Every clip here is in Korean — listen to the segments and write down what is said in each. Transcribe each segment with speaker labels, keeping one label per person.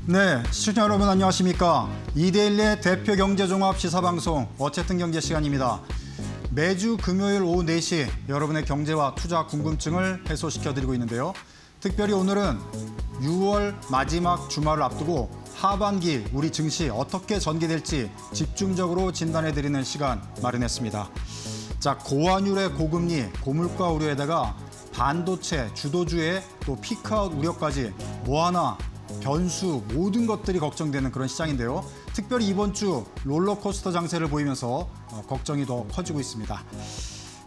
Speaker 1: 네, 시청자 여러분 안녕하십니까? 이데일리의 대표 경제종합 시사방송 어쨌든 경제 시간입니다. 매주 금요일 오후 4시 여러분의 경제와 투자 궁금증을 해소시켜드리고 있는데요. 특별히 오늘은 6월 마지막 주말을 앞두고 하반기 우리 증시 어떻게 전개될지 집중적으로 진단해드리는 시간 마련했습니다. 자, 고환율의 고금리, 고물가 우려에다가 반도체, 주도주의 또 피크아웃 우려까지 뭐 하나 변수 모든 것들이 걱정되는 그런 시장인데요. 특별히 이번 주 롤러코스터 장세를 보이면서 걱정이 더 커지고 있습니다.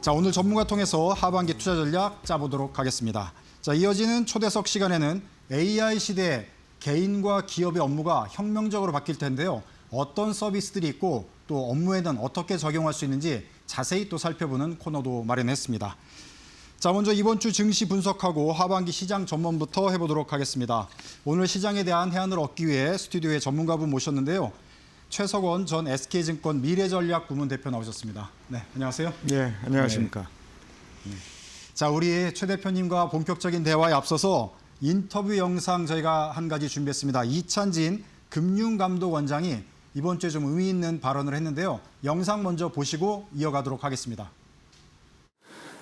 Speaker 1: 자, 오늘 전문가 통해서 하반기 투자 전략 짜보도록 하겠습니다. 자, 이어지는 초대석 시간에는 AI 시대에 개인과 기업의 업무가 혁명적으로 바뀔 텐데요. 어떤 서비스들이 있고 또 업무에는 어떻게 적용할 수 있는지 자세히 또 살펴보는 코너도 마련했습니다. 자, 먼저 이번 주 증시 분석하고 하반기 시장 전망부터 해보도록 하겠습니다. 오늘 시장에 대한 해안을 얻기 위해 스튜디오에 전문가분 모셨는데요. 최석원 전 SK증권 미래전략 부문 대표 나오셨습니다. 네, 안녕하세요.
Speaker 2: 네, 안녕하십니까.
Speaker 1: 네. 자, 우리 최 대표님과 본격적인 대화에 앞서서 인터뷰 영상 저희가 한 가지 준비했습니다. 이찬진 금융감독원장이 이번 주에 좀 의미 있는 발언을 했는데요. 영상 먼저 보시고 이어가도록 하겠습니다.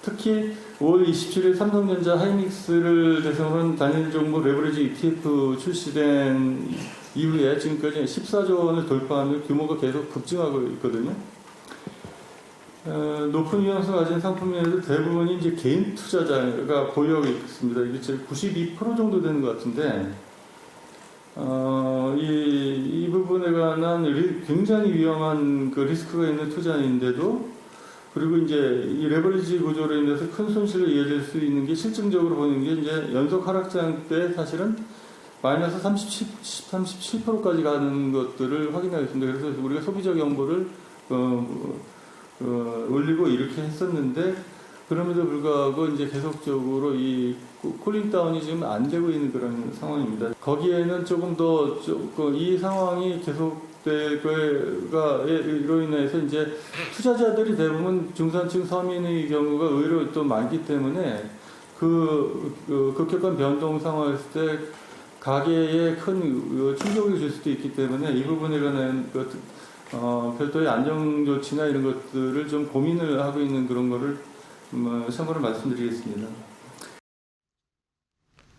Speaker 3: 특히 5월 27일 삼성전자 하이닉스를 대상으로 한 단일 종목 레버리지 ETF 출시된 이후에 지금까지 14조 원을 돌파하는 규모가 계속 급증하고 있거든요. 높은 위험성을 가진 상품에도 대부분이 이제 개인 투자자가 보유하고 있습니다. 이게 92% 정도 되는 것 같은데, 이 부분에 관한 굉장히 위험한 그 리스크가 있는 투자인데도 그리고 이제 이 레버리지 구조로 인해서 큰 손실로 이어질 수 있는 게 실증적으로 보이는 게 이제 연속 하락장 때 사실은 마이너스 37%까지 가는 것들을 확인하겠습니다. 그래서 우리가 소비자 경보를 올리고 이렇게 했었는데 그럼에도 불구하고 이제 계속적으로 이 쿨링 다운이 지금 안 되고 있는 그런 상황입니다. 거기에는 조금 더 이 상황이 계속 이로 인해서 이제 투자자들이 대부분 중산층 서민의 경우가 의외로 또 많기 때문에 급격한 변동 상황이었을 때 가계에 큰 충격을 줄 수도 있기 때문에 이 부분에 관한 별도의 안정 조치나 이런 것들을 좀 고민을 하고 있는 그런 거를 참고로 말씀드리겠습니다.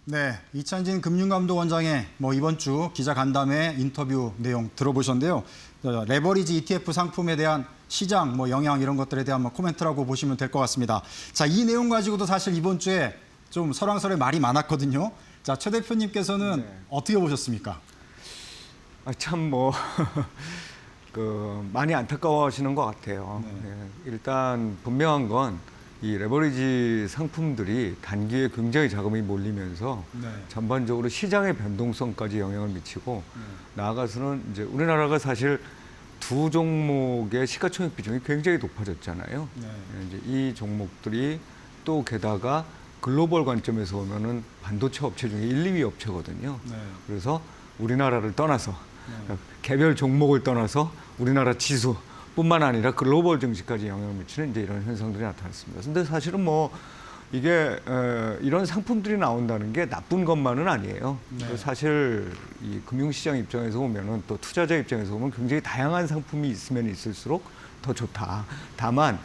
Speaker 1: 네, 이찬진 금융감독원장의 이번 주 기자 간담회 인터뷰 내용 들어보셨는데요. 레버리지 ETF 상품에 대한 시장 영향 이런 것들에 대한 코멘트라고 보시면 될 것 같습니다. 자, 이 내용 가지고도 사실 이번 주에 좀 설왕설래 말이 많았거든요. 자, 최 대표님께서는
Speaker 2: 네.
Speaker 1: 어떻게 보셨습니까?
Speaker 2: 참 많이 안타까워하시는 것 같아요.
Speaker 1: 네.
Speaker 2: 네, 일단 분명한 건 이 레버리지 상품들이 단기에 굉장히 자금이 몰리면서
Speaker 1: 네.
Speaker 2: 전반적으로 시장의 변동성까지 영향을 미치고 나아가서는 이제 우리나라가 사실 두 종목의 시가총액 비중이 굉장히 높아졌잖아요.
Speaker 1: 네.
Speaker 2: 이제 이 종목들이 또 게다가 글로벌 관점에서 보면은 반도체 업체 중에 1, 2위 업체거든요.
Speaker 1: 네.
Speaker 2: 그래서 우리나라를 떠나서 개별 종목을 떠나서 우리나라 지수뿐만 아니라 글로벌 증시까지 영향을 미치는 이제 이런 현상들이 나타났습니다. 근데 사실은 이게 이런 상품들이 나온다는 게 나쁜 것만은 아니에요.
Speaker 1: 네.
Speaker 2: 사실 이 금융시장 입장에서 보면은 또 투자자 입장에서 보면 굉장히 다양한 상품이 있으면 있을수록 더 좋다. 다만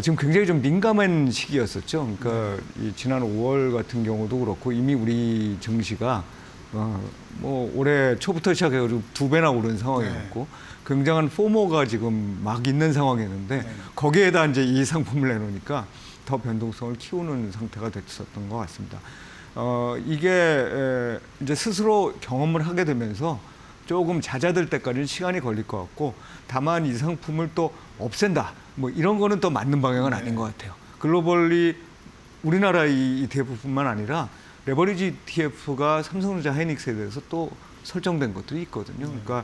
Speaker 2: 지금 굉장히 좀 민감한 시기였었죠. 그러니까 이 지난 5월 같은 경우도 그렇고 이미 우리 증시가 올해 초부터 시작해가지고 2배나 오른 상황이었고 굉장한 포모가 지금 막 있는 상황이었는데 거기에다 이제 이 상품을 내놓으니까 더 변동성을 키우는 상태가 됐었던 것 같습니다. 이게 이제 스스로 경험을 하게 되면서 조금 잦아들 때까지는 시간이 걸릴 것 같고 다만 이 상품을 또 없앤다 이런 거는 또 맞는 방향은 아닌 것 같아요. 글로벌리 우리나라 이 ETF뿐만 아니라 레버리지 ETF가 삼성전자 하이닉스에 대해서 또 설정된 것들이 있거든요. 그러니까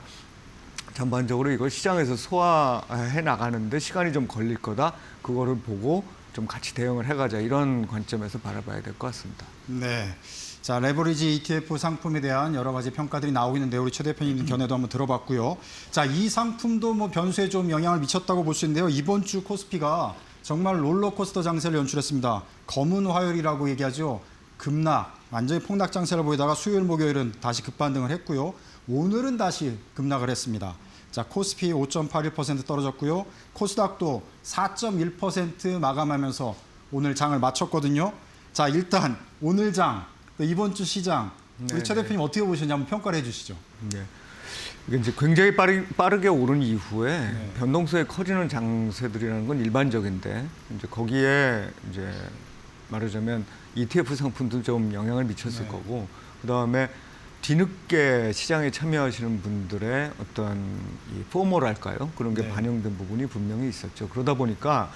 Speaker 2: 전반적으로 이걸 시장에서 소화해 나가는데 시간이 좀 걸릴 거다. 그거를 보고 좀 같이 대응을 해가자 이런 관점에서 바라봐야 될 것 같습니다.
Speaker 1: 네. 자, 레버리지 ETF 상품에 대한 여러 가지 평가들이 나오고 있는데 우리 최 대표님 견해도 한번 들어봤고요. 자, 이 상품도 변수에 좀 영향을 미쳤다고 볼 수 있는데요. 이번 주 코스피가 정말 롤러코스터 장세를 연출했습니다. 검은 화요일이라고 얘기하죠. 급락, 완전히 폭락 장세를 보이다가 수요일, 목요일은 다시 급반등을 했고요. 오늘은 다시 급락을 했습니다. 자, 코스피 5.81% 떨어졌고요. 코스닥도 4.1% 마감하면서 오늘 장을 마쳤거든요. 자, 일단 오늘 장, 이번 주 시장, 우리 최 대표님 어떻게 보시는지 한번 평가를 해주시죠.
Speaker 2: 네. 이게 이제 굉장히 빠르게 오른 이후에 변동성이 커지는 장세들이라는 건 일반적인데 이제 거기에 이제 말하자면 ETF 상품도 좀 영향을 미쳤을 거고 그다음에 뒤늦게 시장에 참여하시는 분들의 어떤 이 포모랄까요? 그런 게 반영된 부분이 분명히 있었죠. 그러다 보니까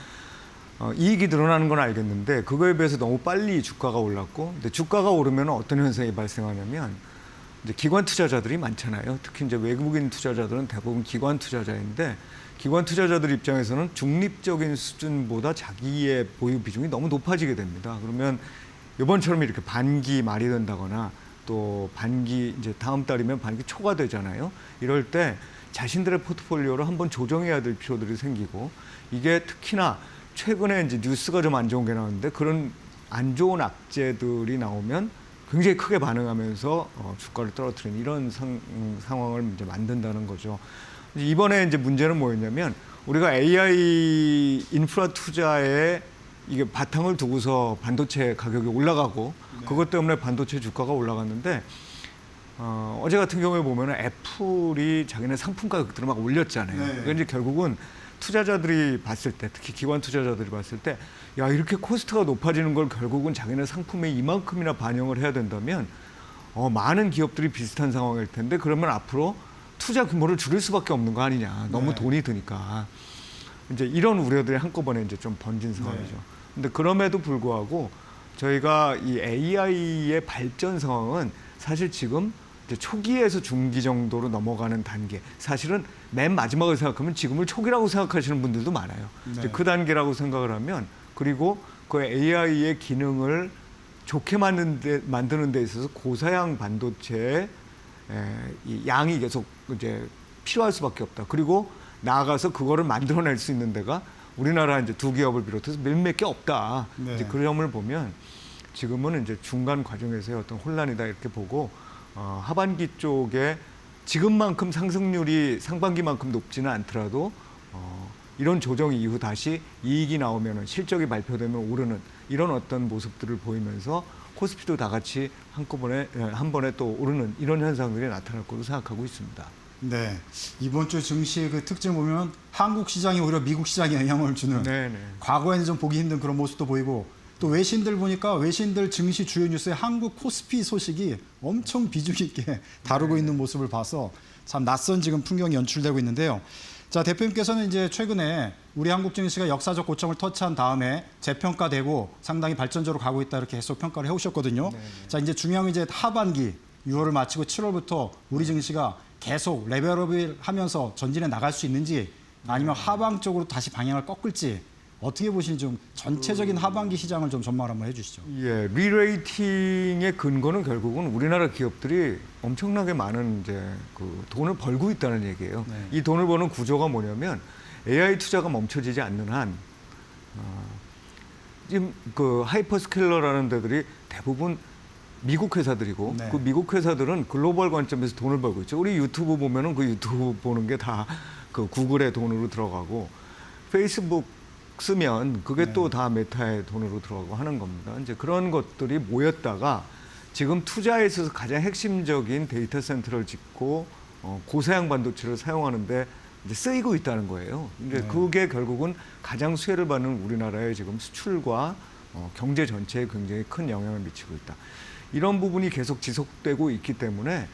Speaker 2: 이익이 늘어나는 건 알겠는데 그거에 비해서 너무 빨리 주가가 올랐고 근데 주가가 오르면 어떤 현상이 발생하냐면 이제 기관 투자자들이 많잖아요. 특히 이제 외국인 투자자들은 대부분 기관 투자자인데 기관 투자자들 입장에서는 중립적인 수준보다 자기의 보유 비중이 너무 높아지게 됩니다. 그러면 이번처럼 이렇게 반기 말이 된다거나 또 반기 이제 다음 달이면 반기 초가 되잖아요. 이럴 때 자신들의 포트폴리오를 한번 조정해야 될 필요들이 생기고 이게 특히나 최근에 이제 뉴스가 좀 안 좋은 게 나오는데 그런 안 좋은 악재들이 나오면 굉장히 크게 반응하면서 주가를 떨어뜨리는 이런 상황을 이제 만든다는 거죠. 이번에 이제 문제는 뭐였냐면 우리가 AI 인프라 투자에 이게 바탕을 두고서 반도체 가격이 올라가고 그것 때문에 반도체 주가가 올라갔는데 어제 같은 경우에 보면 애플이 자기네 상품 가격들을 막 올렸잖아요. 그러니까 이제 결국은 투자자들이 봤을 때 특히 기관 투자자들이 봤을 때 야 이렇게 코스트가 높아지는 걸 결국은 자기네 상품에 이만큼이나 반영을 해야 된다면 많은 기업들이 비슷한 상황일 텐데 그러면 앞으로 투자 규모를 줄일 수밖에 없는 거 아니냐. 너무 돈이 드니까. 이제 이런 우려들이 한꺼번에 이제 좀 번진 상황이죠. 근데 그럼에도 불구하고 저희가 이 AI의 발전 상황은 사실 지금 이제 초기에서 중기 정도로 넘어가는 단계. 사실은 맨 마지막을 생각하면 지금을 초기라고 생각하시는 분들도 많아요. 이제 그 단계라고 생각을 하면 그리고 그 AI의 기능을 좋게 만드는 데 있어서 고사양 반도체의 이 양이 계속 이제 필요할 수밖에 없다. 그리고 나아가서 그거를 만들어낼 수 있는 데가 우리나라 이제 두 기업을 비롯해서 몇몇 개 없다. 이제 그 점을 보면 지금은 이제 중간 과정에서의 어떤 혼란이다 이렇게 보고 하반기 쪽에 지금만큼 상승률이 상반기만큼 높지는 않더라도 이런 조정 이후 다시 이익이 나오면 실적이 발표되면 오르는 이런 어떤 모습들을 보이면서 코스피도 다 같이 한 번에 또 오르는 이런 현상들이 나타날 거로 생각하고 있습니다.
Speaker 1: 네, 이번 주 증시의 그 특징 보면 한국 시장이 오히려 미국 시장에 영향을 주는 과거에는 좀 보기 힘든 그런 모습도 보이고 또 외신들 보니까 외신들 증시 주요 뉴스에 한국 코스피 소식이 엄청 비중 있게 다루고 있는 모습을 봐서 참 낯선 지금 풍경이 연출되고 있는데요. 자, 대표님께서는 이제 최근에 우리 한국 증시가 역사적 고점을 터치한 다음에 재평가되고 상당히 발전적으로 가고 있다 이렇게 계속 평가를 해오셨거든요. 자, 이제 중요한 게 이제 하반기 6월을 마치고 7월부터 우리 증시가 계속 레벨업을 하면서 전진해 나갈 수 있는지 아니면 하방 쪽으로 다시 방향을 꺾을지 어떻게 보시는지 좀 전체적인 하반기 시장을 좀 전망을 한번 해주시죠.
Speaker 2: 예, 리레이팅의 근거는 결국은 우리나라 기업들이 엄청나게 많은 이제 그 돈을 벌고 있다는 얘기예요. 이 돈을 버는 구조가 뭐냐면 AI 투자가 멈춰지지 않는 한 지금 그 하이퍼스케일러라는 데들이 대부분 미국 회사들이고 그 미국 회사들은 글로벌 관점에서 돈을 벌고 있죠. 우리 유튜브 보면은 그 유튜브 보는 게 다 그 구글의 돈으로 들어가고 페이스북 쓰면 그게 또 다 메타의 돈으로 들어가고 하는 겁니다. 이제 그런 것들이 모였다가 지금 투자에 있어서 가장 핵심적인 데이터 센터를 짓고 고사양 반도체를 사용하는데 이제 쓰이고 있다는 거예요. 이제 그게 결국은 가장 수혜를 받는 우리나라의 지금 수출과 경제 전체에 굉장히 큰 영향을 미치고 있다. 이런 부분이 계속 지속되고 있기 때문에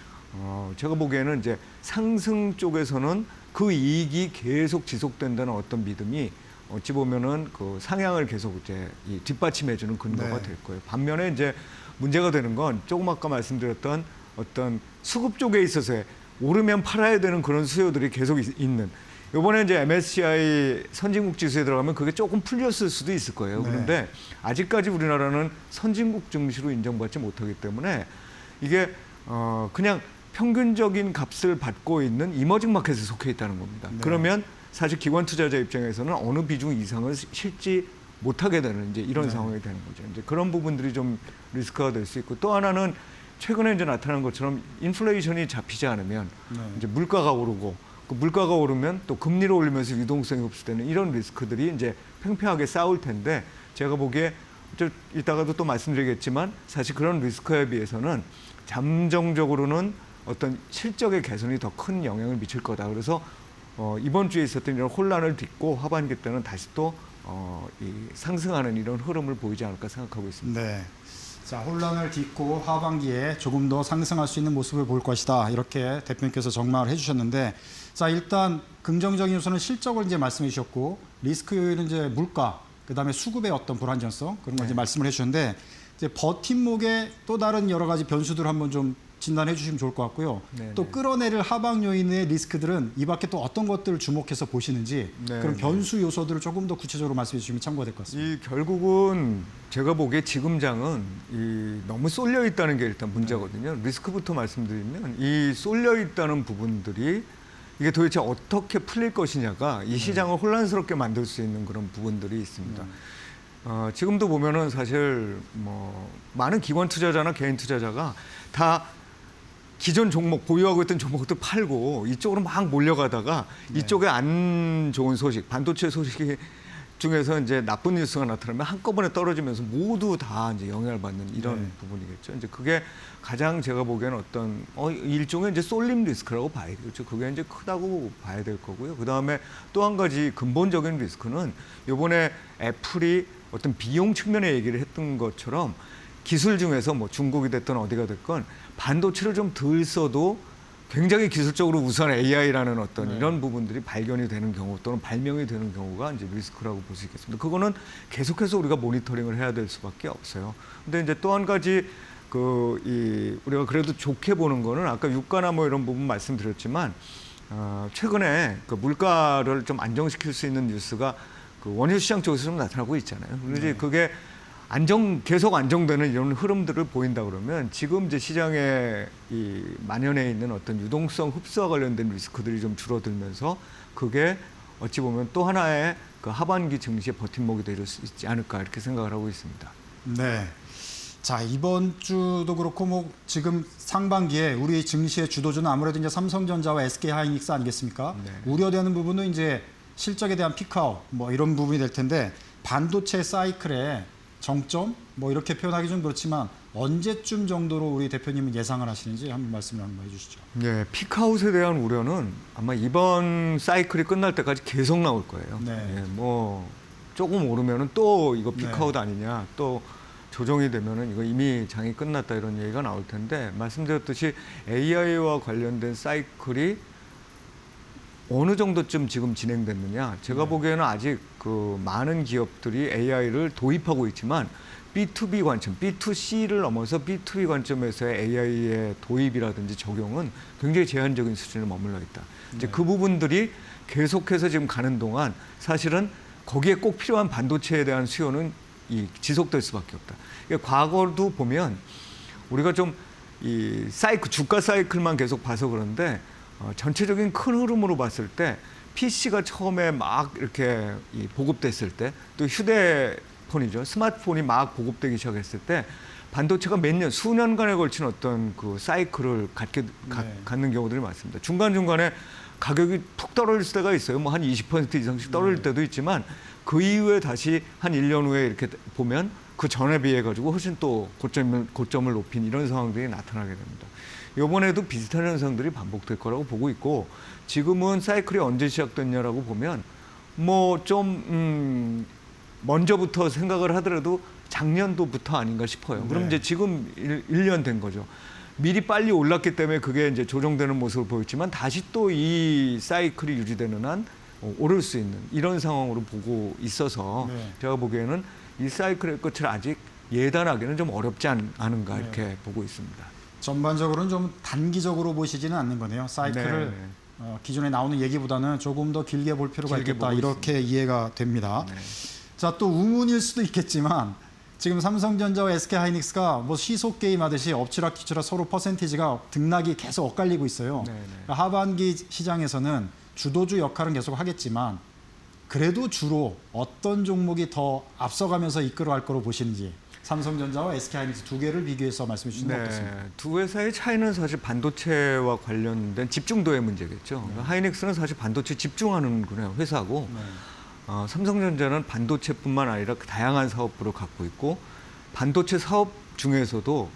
Speaker 2: 제가 보기에는 이제 상승 쪽에서는 그 이익이 계속 지속된다는 어떤 믿음이 어찌 보면은 그 상향을 계속 이제 이 뒷받침해주는 근거가 될 거예요. 반면에 이제 문제가 되는 건 조금 아까 말씀드렸던 어떤 수급 쪽에 있어서 오르면 팔아야 되는 그런 수요들이 계속 있는. 이번에 이제 MSCI 선진국 지수에 들어가면 그게 조금 풀렸을 수도 있을 거예요. 그런데 아직까지 우리나라는 선진국 증시로 인정받지 못하기 때문에 이게 그냥 평균적인 값을 받고 있는 이머징 마켓에 속해 있다는 겁니다. 그러면 사실 기관 투자자 입장에서는 어느 비중 이상을 실지 못하게 되는 이제 이런
Speaker 1: 네.
Speaker 2: 상황이 되는 거죠. 이제 그런 부분들이 좀 리스크가 될 수 있고 또 하나는 최근에 이제 나타난 것처럼 인플레이션이 잡히지 않으면
Speaker 1: 네.
Speaker 2: 이제 물가가 오르고 그 물가가 오르면 또 금리를 올리면서 유동성이 흡수되는 이런 리스크들이 이제 팽팽하게 싸울 텐데 제가 보기에 이따가도 또 말씀드리겠지만 사실 그런 리스크에 비해서는 잠정적으로는 어떤 실적의 개선이 더 큰 영향을 미칠 거다. 그래서 이번 주에 있었던 이런 혼란을 딛고 하반기 때는 다시 또 이 상승하는 이런 흐름을 보이지 않을까 생각하고 있습니다.
Speaker 1: 네. 자, 혼란을 딛고 하반기에 조금 더 상승할 수 있는 모습을 볼 것이다. 이렇게 대표님께서 전망을 해주셨는데, 자, 일단 긍정적인 요소는 실적을 이제 말씀해 주셨고, 리스크 요인은 이제 물가, 그다음에 수급의 어떤 불안정성 그런 걸 이제 말씀을 해주셨는데, 이제 버팀목의 또 다른 여러 가지 변수들을 한번 좀 진단해 주시면 좋을 것 같고요.
Speaker 2: 네네.
Speaker 1: 또 끌어내릴 하방 요인의 리스크들은 이 밖에 또 어떤 것들을 주목해서 보시는지
Speaker 2: 네네.
Speaker 1: 그런 변수 요소들을 조금 더 구체적으로 말씀해 주시면 참고가 될 것 같습니다.
Speaker 2: 이 결국은 제가 보기에 지금 장은 이 너무 쏠려 있다는 게 일단 문제거든요. 리스크부터 말씀드리면 이 쏠려 있다는 부분들이 이게 도대체 어떻게 풀릴 것이냐가 이 시장을 혼란스럽게 만들 수 있는 그런 부분들이 있습니다. 지금도 보면은 사실 뭐 많은 기관 투자자나 개인 투자자가 다 기존 종목 보유하고 있던 종목들 팔고 이쪽으로 막 몰려가다가 이쪽에 안 좋은 소식, 반도체 소식이 중에서 이제 나쁜 뉴스가 나타나면 한꺼번에 떨어지면서 모두 다 이제 영향을 받는 이런
Speaker 1: 네.
Speaker 2: 부분이겠죠. 이제 그게 가장 제가 보기에는 어떤 일종의 이제 쏠림 리스크라고 봐야 되겠죠. 그게 이제 크다고 봐야 될 거고요. 그 다음에 또 한 가지 근본적인 리스크는 이번에 애플이 어떤 비용 측면에 얘기를 했던 것처럼 기술 중에서 뭐 중국이 됐든 어디가 됐건 반도체를 좀 덜 써도 굉장히 기술적으로 우수한 AI라는 어떤 이런 부분들이 발견이 되는 경우 또는 발명이 되는 경우가 이제 리스크라고 볼 수 있겠습니다. 그거는 계속해서 우리가 모니터링을 해야 될 수밖에 없어요. 근데 이제 또 한 가지 우리가 그래도 좋게 보는 거는 아까 유가나 뭐 이런 부분 말씀드렸지만 최근에 그 물가를 좀 안정시킬 수 있는 뉴스가 그 원유 시장 쪽에서 좀 나타나고 있잖아요. 그래서 그게 계속 안정되는 이런 흐름들을 보인다 그러면 지금 이제 시장에 이 만연해 있는 어떤 유동성 흡수와 관련된 리스크들이 좀 줄어들면서 그게 어찌 보면 또 하나의 그 하반기 증시의 버팀목이 될 수 있지 않을까 이렇게 생각을 하고 있습니다.
Speaker 1: 네. 자, 이번 주도 그렇고 뭐 지금 상반기에 우리 증시의 주도주는 아무래도 이제 삼성전자와 SK하이닉스 아니겠습니까?
Speaker 2: 네.
Speaker 1: 우려되는 부분은 이제 실적에 대한 피크아웃 뭐 이런 부분이 될 텐데 반도체 사이클의 정점 뭐 이렇게 표현하기 좀 그렇지만 언제쯤 정도로 우리 대표님은 예상을 하시는지 한번 말씀을 한번 해주시죠.
Speaker 2: 네, 피크아웃에 대한 우려는 아마 이번 사이클이 끝날 때까지 계속 나올 거예요.
Speaker 1: 네.
Speaker 2: 뭐 조금 오르면은 또 이거
Speaker 1: 네.
Speaker 2: 피크아웃 아니냐, 또 조정이 되면은 이거 이미 장이 끝났다 이런 얘기가 나올 텐데 말씀드렸듯이 AI와 관련된 사이클이 어느 정도쯤 지금 진행됐느냐? 제가 보기에는 아직 그 많은 기업들이 AI를 도입하고 있지만 B2B 관점, B2C를 넘어서 B2B 관점에서의 AI의 도입이라든지 적용은 굉장히 제한적인 수준에 머물러 있다. 이제 그 부분들이 계속해서 지금 가는 동안 사실은 거기에 꼭 필요한 반도체에 대한 수요는 지속될 수밖에 없다. 그러니까 과거도 보면 우리가 좀 이 사이클, 주가 사이클만 계속 봐서 그런데 전체적인 큰 흐름으로 봤을 때 PC가 처음에 막 이렇게 보급됐을 때 또 휴대폰이죠. 스마트폰이 막 보급되기 시작했을 때 반도체가 수년간에 걸친 어떤 그 사이클을 갖는 경우들이 많습니다. 중간중간에 가격이 푹 떨어질 때가 있어요. 뭐 한 20% 이상씩 떨어질 때도 있지만 그 이후에 다시 한 1년 후에 이렇게 보면 그 전에 비해 가지고 훨씬 또 고점을 높인 이런 상황들이 나타나게 됩니다. 이번에도 비슷한 현상들이 반복될 거라고 보고 있고 지금은 사이클이 언제 시작됐냐라고 보면 뭐 좀 먼저부터 생각을 하더라도 작년도부터 아닌가 싶어요. 그럼 이제 지금 1년 된 거죠. 미리 빨리 올랐기 때문에 그게 이제 조정되는 모습을 보였지만 다시 또 이 사이클이 유지되는 한 오를 수 있는 이런 상황으로 보고 있어서 제가 보기에는 이 사이클의 끝을 아직 예단하기는 좀 어렵지 않은가 이렇게 보고 있습니다.
Speaker 1: 전반적으로는 좀 단기적으로 보시지는 않는 거네요. 사이클을 기존에 나오는 얘기보다는 조금 더 길게 볼 필요가 있겠다. 이렇게 이해가 됩니다. 자, 또 우문일 수도 있겠지만 지금 삼성전자와 SK하이닉스가 뭐 시속 게임 하듯이 엎치락뒤치락 서로 퍼센티지가 등락이 계속 엇갈리고 있어요. 그러니까 하반기 시장에서는 주도주 역할은 계속 하겠지만 그래도 주로 어떤 종목이 더 앞서가면서 이끌어갈 거로 보시는지 삼성전자와 SK하이닉스 두 개를 비교해서 말씀해 주시면 어떻습니까?
Speaker 2: 두 회사의 차이는 사실 반도체와 관련된 집중도의 문제겠죠. 하이닉스는 사실 반도체 집중하는 그냥 회사고 삼성전자는 반도체뿐만 아니라 다양한 사업부를 갖고 있고 반도체 사업 중에서도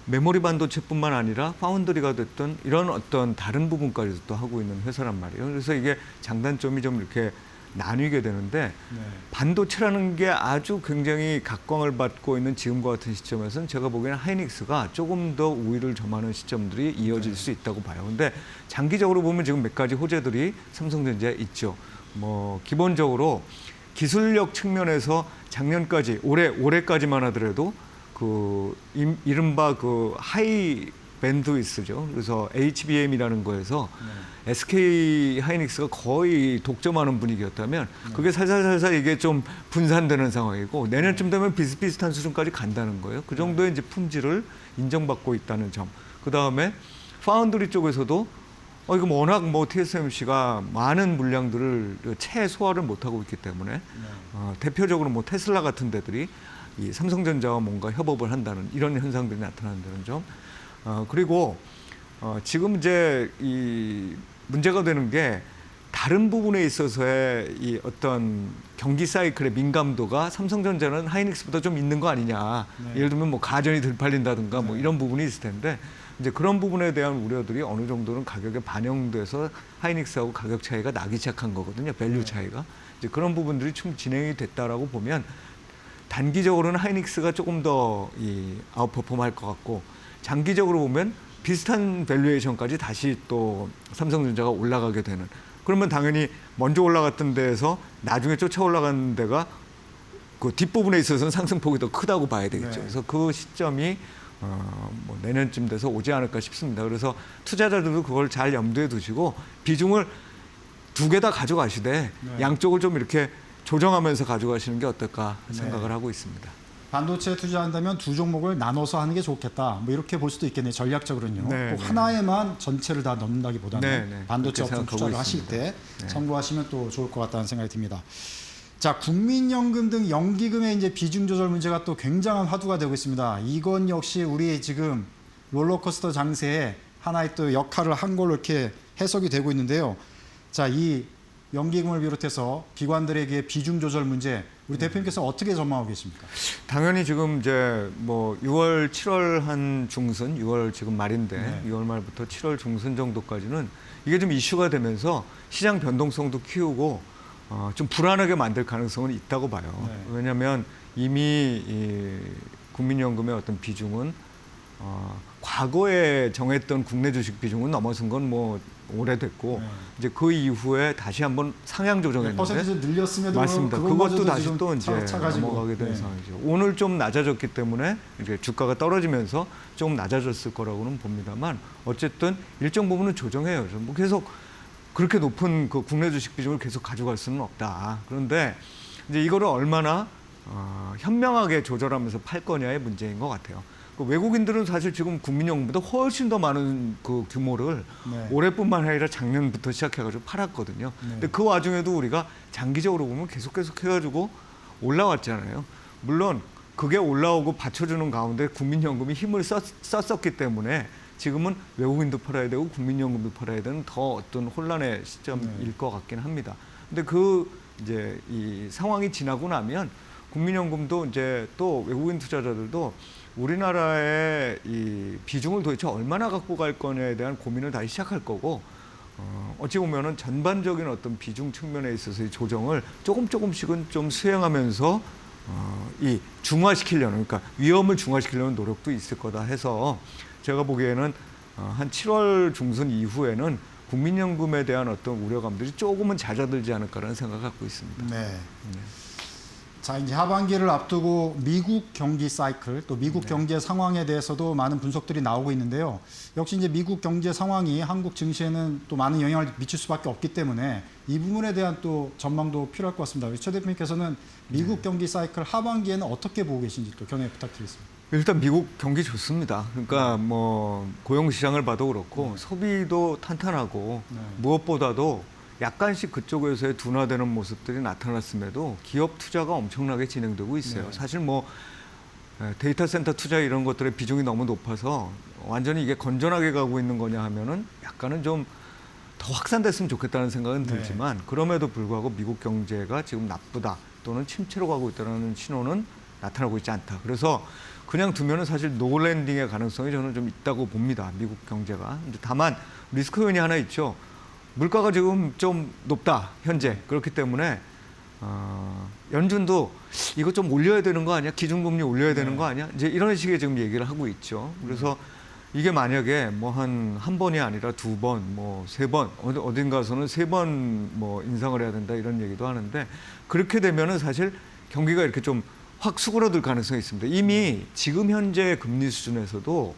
Speaker 2: 메모리 반도체뿐만 아니라 파운드리가 됐던 이런 어떤 다른 부분까지도 또 하고 있는 회사란 말이에요. 그래서 이게 장단점이 좀 이렇게 나뉘게 되는데 반도체라는 게 아주 굉장히 각광을 받고 있는 지금과 같은 시점에서는 제가 보기에는 하이닉스가 조금 더 우위를 점하는 시점들이 이어질 수 있다고 봐요. 근데 장기적으로 보면 지금 몇 가지 호재들이 삼성전자에 있죠. 뭐 기본적으로 기술력 측면에서 작년까지 올해까지만 하더라도 그 이른바 그 하이 밴드위스죠. 그래서 HBM이라는 거에서 SK 하이닉스가 거의 독점하는 분위기였다면 그게 살살살살 이게 좀 분산되는 상황이고 내년쯤 되면 비슷비슷한 수준까지 간다는 거예요. 그 정도의 이제 품질을 인정받고 있다는 점. 그 다음에 파운드리 쪽에서도 이거 워낙 뭐 TSMC가 많은 물량들을 최소화를 못하고 있기 때문에 대표적으로 뭐 테슬라 같은 데들이 이 삼성전자와 뭔가 협업을 한다는 이런 현상들이 나타난다는 점. 그리고 지금 이제 이 문제가 되는 게 다른 부분에 있어서의 이 어떤 경기 사이클의 민감도가 삼성전자는 하이닉스보다 좀 있는 거 아니냐. 예를 들면 뭐 가전이 덜 팔린다든가 뭐 이런 부분이 있을 텐데 이제 그런 부분에 대한 우려들이 어느 정도는 가격에 반영돼서 하이닉스하고 가격 차이가 나기 시작한 거거든요. 밸류 차이가. 이제 그런 부분들이 좀 진행이 됐다라고 보면 단기적으로는 하이닉스가 조금 더 이 아웃퍼폼 할 것 같고 장기적으로 보면 비슷한 밸류에이션까지 다시 또 삼성전자가 올라가게 되는 그러면 당연히 먼저 올라갔던 데에서 나중에 쫓아 올라가는 데가 그 뒷부분에 있어서는 상승폭이 더 크다고 봐야 되겠죠. 그래서 그 시점이 뭐 내년쯤 돼서 오지 않을까 싶습니다. 그래서 투자자들도 그걸 잘 염두에 두시고 비중을 두 개 다 가져가시되 양쪽을 좀 이렇게 조정하면서 가져가시는 게 어떨까 생각을 하고 있습니다.
Speaker 1: 반도체에 투자한다면 두 종목을 나눠서 하는 게 좋겠다. 뭐 이렇게 볼 수도 있겠네요. 전략적으로는요. 꼭 하나에만 전체를 다 넣는다기보다는 반도체 업종 투자를 하실 때 참고하시면 또 좋을 것 같다는 생각이 듭니다. 자, 국민연금 등 연기금의 이제 비중 조절 문제가 또 굉장한 화두가 되고 있습니다. 이건 역시 우리 지금 롤러코스터 장세에 하나의 또 역할을 한 걸로 이렇게 해석이 되고 있는데요. 자, 이 연기금을 비롯해서 기관들에게 비중 조절 문제 우리 대표님께서 어떻게 전망하고 계십니까?
Speaker 2: 당연히 지금 이제 뭐 6월, 7월 한 중순, 6월 지금 말인데 6월 말부터 7월 중순 정도까지는 이게 좀 이슈가 되면서 시장 변동성도 키우고 좀 불안하게 만들 가능성은 있다고 봐요. 왜냐하면 이미 이 국민연금의 어떤 비중은 과거에 정했던 국내 주식 비중은 넘어선 건 뭐 오래됐고 이제 그 이후에 다시 한번 상향 조정했는데
Speaker 1: 퍼센티지 늘렸음에도
Speaker 2: 맞습니다. 그것도 다시 또 이제 넘어가게 된
Speaker 1: 네.
Speaker 2: 상황이죠. 오늘 좀 낮아졌기 때문에 이제 주가가 떨어지면서 좀 낮아졌을 거라고는 봅니다만 어쨌든 일정 부분은 조정해요. 뭐 계속 그렇게 높은 그 국내 주식 비중을 계속 가져갈 수는 없다. 그런데 이제 이거를 얼마나 현명하게 조절하면서 팔 거냐의 문제인 것 같아요. 그 외국인들은 사실 지금 국민연금보다 훨씬 더 많은 그 규모를 올해뿐만 아니라 작년부터 시작해가지고 팔았거든요. 근데 그 와중에도 우리가 장기적으로 보면 계속 해가지고 올라왔잖아요. 물론 그게 올라오고 받쳐주는 가운데 국민연금이 힘을 썼었기 때문에 지금은 외국인도 팔아야 되고 국민연금도 팔아야 되는 더 어떤 혼란의 시점일 것 같긴 합니다. 근데 그 이제 이 상황이 지나고 나면 국민연금도 이제 또 외국인 투자자들도 우리나라의 이 비중을 도대체 얼마나 갖고 갈 거냐에 대한 고민을 다시 시작할 거고 어찌 보면은 전반적인 어떤 비중 측면에 있어서의 조정을 조금씩은 좀 수행하면서 이 중화시키려는 그러니까 위험을 중화시키려는 노력도 있을 거다 해서 제가 보기에는 한 7월 중순 이후에는 국민연금에 대한 어떤 우려감들이 조금은 잦아들지 않을까라는 생각을 갖고 있습니다.
Speaker 1: 네. 자, 이제 하반기를 앞두고 미국 경기 사이클 또 미국 경제 상황에 대해서도 많은 분석들이 나오고 있는데요. 역시 이제 미국 경제 상황이 한국 증시에는 또 많은 영향을 미칠 수밖에 없기 때문에 이 부분에 대한 또 전망도 필요할 것 같습니다. 우리 최 대표님께서는 미국 경기 사이클 하반기에는 어떻게 보고 계신지 또 견해 부탁드리겠습니다.
Speaker 2: 일단 미국 경기 좋습니다. 그러니까 뭐 고용 시장을 봐도 그렇고 소비도 탄탄하고 무엇보다도 약간씩 그쪽에서의 둔화되는 모습들이 나타났음에도 기업 투자가 엄청나게 진행되고 있어요.
Speaker 1: 네.
Speaker 2: 사실 뭐 데이터 센터 투자 이런 것들의 비중이 너무 높아서 완전히 이게 건전하게 가고 있는 거냐 하면은 약간은 좀 더 확산됐으면 좋겠다는 생각은
Speaker 1: 네.
Speaker 2: 들지만 그럼에도 불구하고 미국 경제가 지금 나쁘다 또는 침체로 가고 있다는 신호는 나타나고 있지 않다. 그래서 그냥 두면은 사실 노랜딩의 가능성이 저는 좀 있다고 봅니다. 미국 경제가. 근데 다만 리스크 요인이 하나 있죠. 물가가 지금 좀 높다 현재. 그렇기 때문에 연준도 이거 좀 올려야 되는 거 아니야? 기준금리 올려야 되는
Speaker 1: 네.
Speaker 2: 거 아니야? 이제 이런 식의 지금 얘기를 하고 있죠. 그래서 이게 만약에 뭐 한 번이 아니라 두 번, 뭐 세 번, 어딘가서는 세 번 뭐 인상을 해야 된다 이런 얘기도 하는데 그렇게 되면은 사실 경기가 이렇게 좀 확 수그러들 가능성이 있습니다. 이미 지금 현재 금리 수준에서도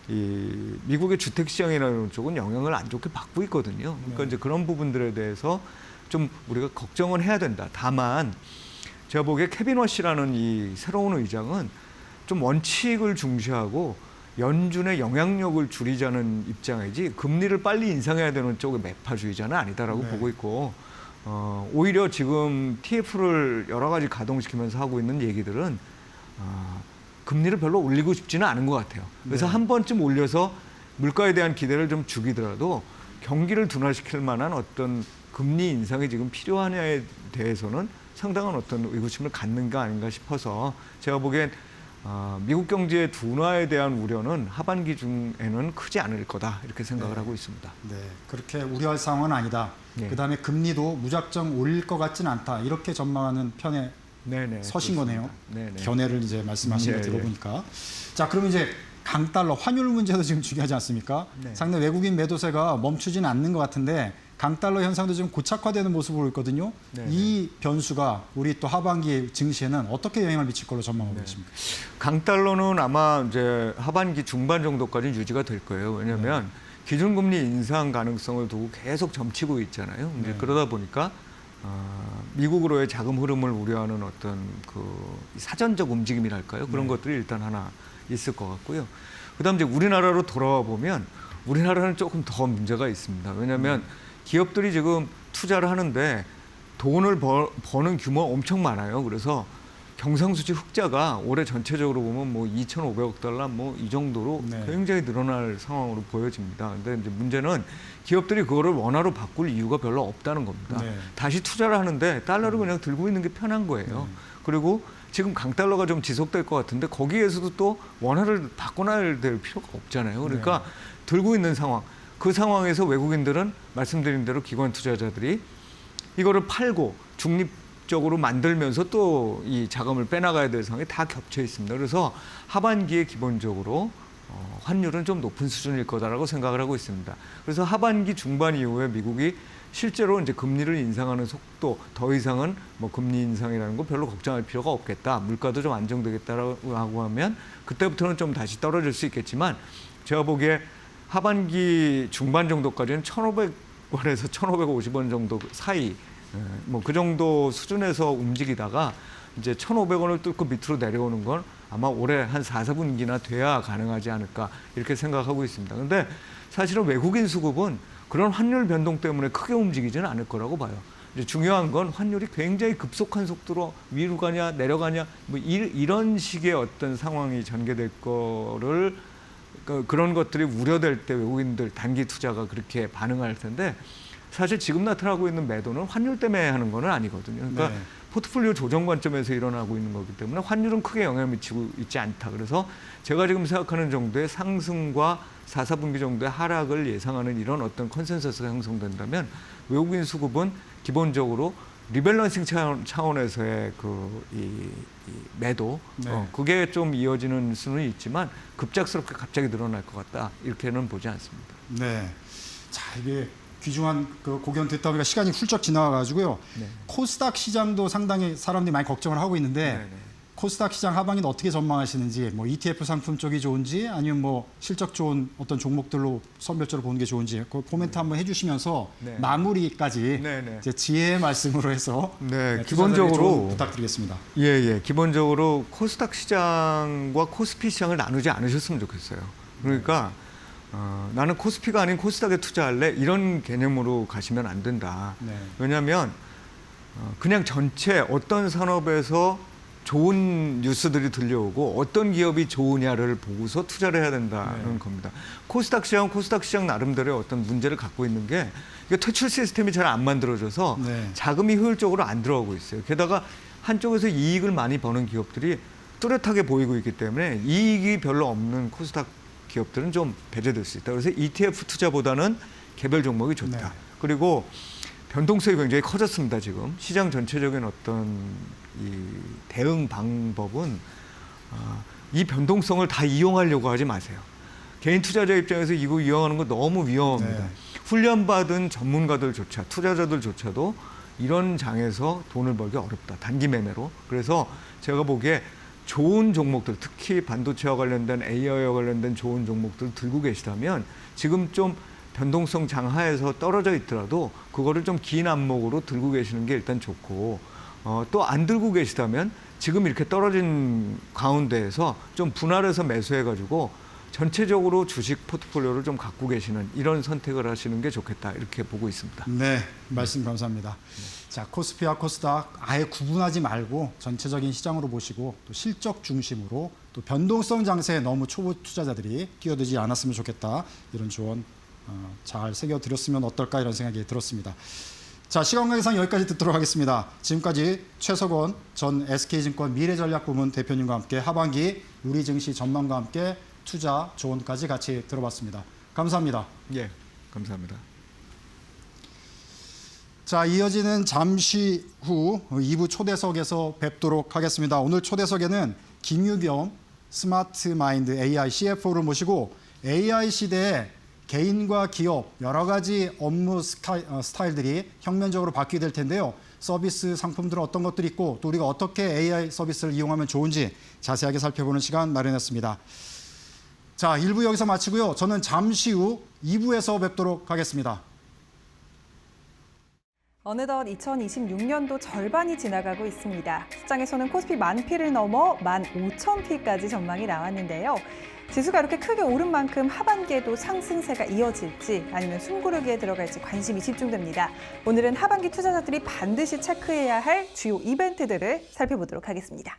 Speaker 2: 이 미국의 주택 시장이라는 쪽은 영향을 안 좋게 받고 있거든요. 그러니까
Speaker 1: 네.
Speaker 2: 이제 그런 부분들에 대해서 좀 우리가 걱정은 해야 된다. 다만 제가 보기에 케빈 워시라는 이 새로운 의장은 좀 원칙을 중시하고 연준의 영향력을 줄이자는 입장이지 금리를 빨리 인상해야 되는 쪽의 매파주의자는 아니다라고
Speaker 1: 네.
Speaker 2: 보고 있고 오히려 지금 TF를 여러 가지 가동시키면서 하고 있는 얘기들은 금리를 별로 올리고 싶지는 않은 것 같아요. 그래서
Speaker 1: 네.
Speaker 2: 한 번쯤 올려서 물가에 대한 기대를 좀 죽이더라도 경기를 둔화시킬 만한 어떤 금리 인상이 지금 필요하냐에 대해서는 상당한 어떤 의구심을 갖는 게 아닌가 싶어서 제가 보기엔 미국 경제의 둔화에 대한 우려는 하반기 중에는 크지 않을 거다 이렇게 생각을
Speaker 1: 네.
Speaker 2: 하고 있습니다.
Speaker 1: 네, 그렇게 우려할 상황은 아니다.
Speaker 2: 네.
Speaker 1: 그다음에 금리도 무작정 올릴 것 같지는 않다. 이렇게 전망하는 편에
Speaker 2: 네네,
Speaker 1: 서신
Speaker 2: 그렇습니다.
Speaker 1: 거네요.
Speaker 2: 네네.
Speaker 1: 견해를 이제 말씀하신 거
Speaker 2: 네,
Speaker 1: 들어보니까. 자, 그럼 이제 강달러 환율 문제도 지금 중요하지 않습니까?
Speaker 2: 네.
Speaker 1: 상당히 외국인 매도세가 멈추지는 않는 것 같은데 강달러 현상도 지금 고착화되는 모습을 보고 있거든요.
Speaker 2: 네,
Speaker 1: 이 변수가 우리 또 하반기 증시에는 어떻게 영향을 미칠 걸로 전망하고
Speaker 2: 네.
Speaker 1: 계십니까?
Speaker 2: 강달러는 아마 이제 하반기 중반 정도까지 유지가 될 거예요. 왜냐하면 기준금리 인상 가능성을 두고 계속 점치고 있잖아요. 이제
Speaker 1: 네.
Speaker 2: 그러다 보니까 미국으로의 자금 흐름을 우려하는 어떤 그 사전적 움직임이랄까요? 그런
Speaker 1: 네.
Speaker 2: 것들이 일단 하나 있을 것 같고요. 그다음 이제 우리나라로 돌아와 보면 우리나라는 조금 더 문제가 있습니다. 왜냐하면 기업들이 지금 투자를 하는데 돈을 버는 규모가 엄청 많아요. 그래서 경상수지 흑자가 올해 전체적으로 보면 뭐 2,500억 달러 뭐 이 정도로
Speaker 1: 네.
Speaker 2: 굉장히 늘어날 상황으로 보여집니다. 근데 이제 문제는 기업들이 그거를 원화로 바꿀 이유가 별로 없다는 겁니다.
Speaker 1: 네.
Speaker 2: 다시 투자를 하는데 달러를 그냥 들고 있는 게 편한 거예요. 그리고 지금 강달러가 좀 지속될 것 같은데 거기에서도 또 원화를 바꿔놔야 될 필요가 없잖아요. 그러니까 들고 있는 상황. 그 상황에서 외국인들은 말씀드린 대로 기관 투자자들이 이거를 팔고 중립적으로 만들면서 또 이 자금을 빼나가야 될 상황이 다 겹쳐 있습니다. 그래서 하반기에 기본적으로 환율은 좀 높은 수준일 거다라고 생각을 하고 있습니다. 그래서 하반기 중반 이후에 미국이 실제로 이제 금리를 인상하는 속도 더 이상은 뭐 금리 인상이라는 거 별로 걱정할 필요가 없겠다. 물가도 좀 안정되겠다라고 하면 그때부터는 좀 다시 떨어질 수 있겠지만 제가 보기에 하반기 중반 정도까지는 1,500원에서 1,550원 정도 사이 뭐 그 정도 수준에서 움직이다가 이제 1,500원을 뚫고 밑으로 내려오는 건 아마 올해 한 4, 4분기나 돼야 가능하지 않을까 이렇게 생각하고 있습니다. 그런데 사실은 외국인 수급은 그런 환율 변동 때문에 크게 움직이지는 않을 거라고 봐요. 이제 중요한 건 환율이 굉장히 급속한 속도로 위로 가냐 내려가냐 뭐 이런 식의 어떤 상황이 전개될 거를 그런 것들이 우려될 때 외국인들 단기 투자가 그렇게 반응할 텐데 사실 지금 나타나고 있는 매도는 환율 때문에 하는 건 아니거든요. 그러니까
Speaker 1: 네.
Speaker 2: 포트폴리오 조정 관점에서 일어나고 있는 거기 때문에 환율은 크게 영향을 미치고 있지 않다. 그래서 제가 지금 생각하는 정도의 상승과 4, 4분기 정도의 하락을 예상하는 이런 어떤 컨센서스가 형성된다면 외국인 수급은 기본적으로 리밸런싱 차원에서의 이 매도
Speaker 1: 네.
Speaker 2: 그게 좀 이어지는 수는 있지만 급작스럽게 갑자기 늘어날 것 같다 이렇게는 보지 않습니다.
Speaker 1: 네. 자, 이게 귀중한 그 고견 듣다 보니까 시간이 훌쩍 지나가가지고요.
Speaker 2: 네.
Speaker 1: 코스닥 시장도 상당히 사람들이 많이 걱정을 하고 있는데
Speaker 2: 네네.
Speaker 1: 코스닥 시장 하반기는 어떻게 전망하시는지, 뭐 ETF 상품 쪽이 좋은지, 아니면 뭐 실적 좋은 어떤 종목들로 선별적으로 보는 게 좋은지 그 코멘트 한번 해주시면서
Speaker 2: 네.
Speaker 1: 마무리까지
Speaker 2: 네네.
Speaker 1: 이제 지혜의 말씀으로 해서
Speaker 2: 네,
Speaker 1: 투자자들의
Speaker 2: 기본적으로
Speaker 1: 조언 부탁드리겠습니다.
Speaker 2: 예, 기본적으로 코스닥 시장과 코스피 시장을 나누지 않으셨으면 좋겠어요. 그러니까 나는 코스피가 아닌 코스닥에 투자할래 이런 개념으로 가시면 안 된다.
Speaker 1: 네.
Speaker 2: 왜냐하면 그냥 전체 어떤 산업에서 좋은 뉴스들이 들려오고 어떤 기업이 좋으냐를 보고서 투자를 해야 된다는
Speaker 1: 네.
Speaker 2: 겁니다. 코스닥 시장 나름대로의 어떤 문제를 갖고 있는 게 이게 퇴출 시스템이 잘 안 만들어져서
Speaker 1: 네.
Speaker 2: 자금이 효율적으로 안 들어가고 있어요. 게다가 한쪽에서 이익을 많이 버는 기업들이 뚜렷하게 보이고 있기 때문에 이익이 별로 없는 코스닥 기업들은 좀 배제될 수 있다. 그래서 ETF 투자보다는 개별 종목이 좋다.
Speaker 1: 네.
Speaker 2: 그리고 변동성이 굉장히 커졌습니다. 지금 시장 전체적인 어떤 이 대응 방법은 이 변동성을 다 이용하려고 하지 마세요. 개인 투자자 입장에서 이거 이용하는 거 너무 위험합니다.
Speaker 1: 네.
Speaker 2: 훈련받은 전문가들조차 투자자들조차도 이런 장에서 돈을 벌기 어렵다. 단기 매매로. 그래서 제가 보기에 좋은 종목들, 특히 반도체와 관련된 AI와 관련된 좋은 종목들 들고 계시다면 지금 좀 변동성 장하에서 떨어져 있더라도 그거를 좀 긴 안목으로 들고 계시는 게 일단 좋고 또 안 들고 계시다면 지금 이렇게 떨어진 가운데에서 좀 분할해서 매수해가지고 전체적으로 주식 포트폴리오를 좀 갖고 계시는 이런 선택을 하시는 게 좋겠다 이렇게 보고 있습니다.
Speaker 1: 네, 말씀 감사합니다. 자, 코스피와 코스닥 아예 구분하지 말고 전체적인 시장으로 보시고 또 실적 중심으로 또 변동성 장세에 너무 초보 투자자들이 끼어들지 않았으면 좋겠다 이런 조언 잘 새겨드렸으면 어떨까 이런 생각이 들었습니다. 자, 시간 관계상 여기까지 듣도록 하겠습니다. 지금까지 최석원 전 SK증권 미래전략부문 대표님과 함께 하반기 우리 증시 전망과 함께 투자 조언까지 같이 들어봤습니다. 감사합니다.
Speaker 2: 예, 감사합니다.
Speaker 1: 자, 이어지는 잠시 후 2부 초대석에서 뵙도록 하겠습니다. 오늘 초대석에는 김유겸 스마트 마인드 AI CFO를 모시고 AI 시대에 개인과 기업 여러 가지 업무 스타일들이 혁명적으로 바뀌게 될 텐데요. 서비스 상품들은 어떤 것들이 있고 또 우리가 어떻게 AI 서비스를 이용하면 좋은지 자세하게 살펴보는 시간 마련했습니다. 자, 1부 여기서 마치고요. 저는 잠시 후 2부에서 뵙도록 하겠습니다.
Speaker 4: 어느덧 2026년도 절반이 지나가고 있습니다. 시장에서는 코스피 10,000피를 넘어 15,000피까지 전망이 나왔는데요. 지수가 이렇게 크게 오른 만큼 하반기에도 상승세가 이어질지 아니면 숨고르기에 들어갈지 관심이 집중됩니다. 오늘은 하반기 투자자들이 반드시 체크해야 할 주요 이벤트들을 살펴보도록 하겠습니다.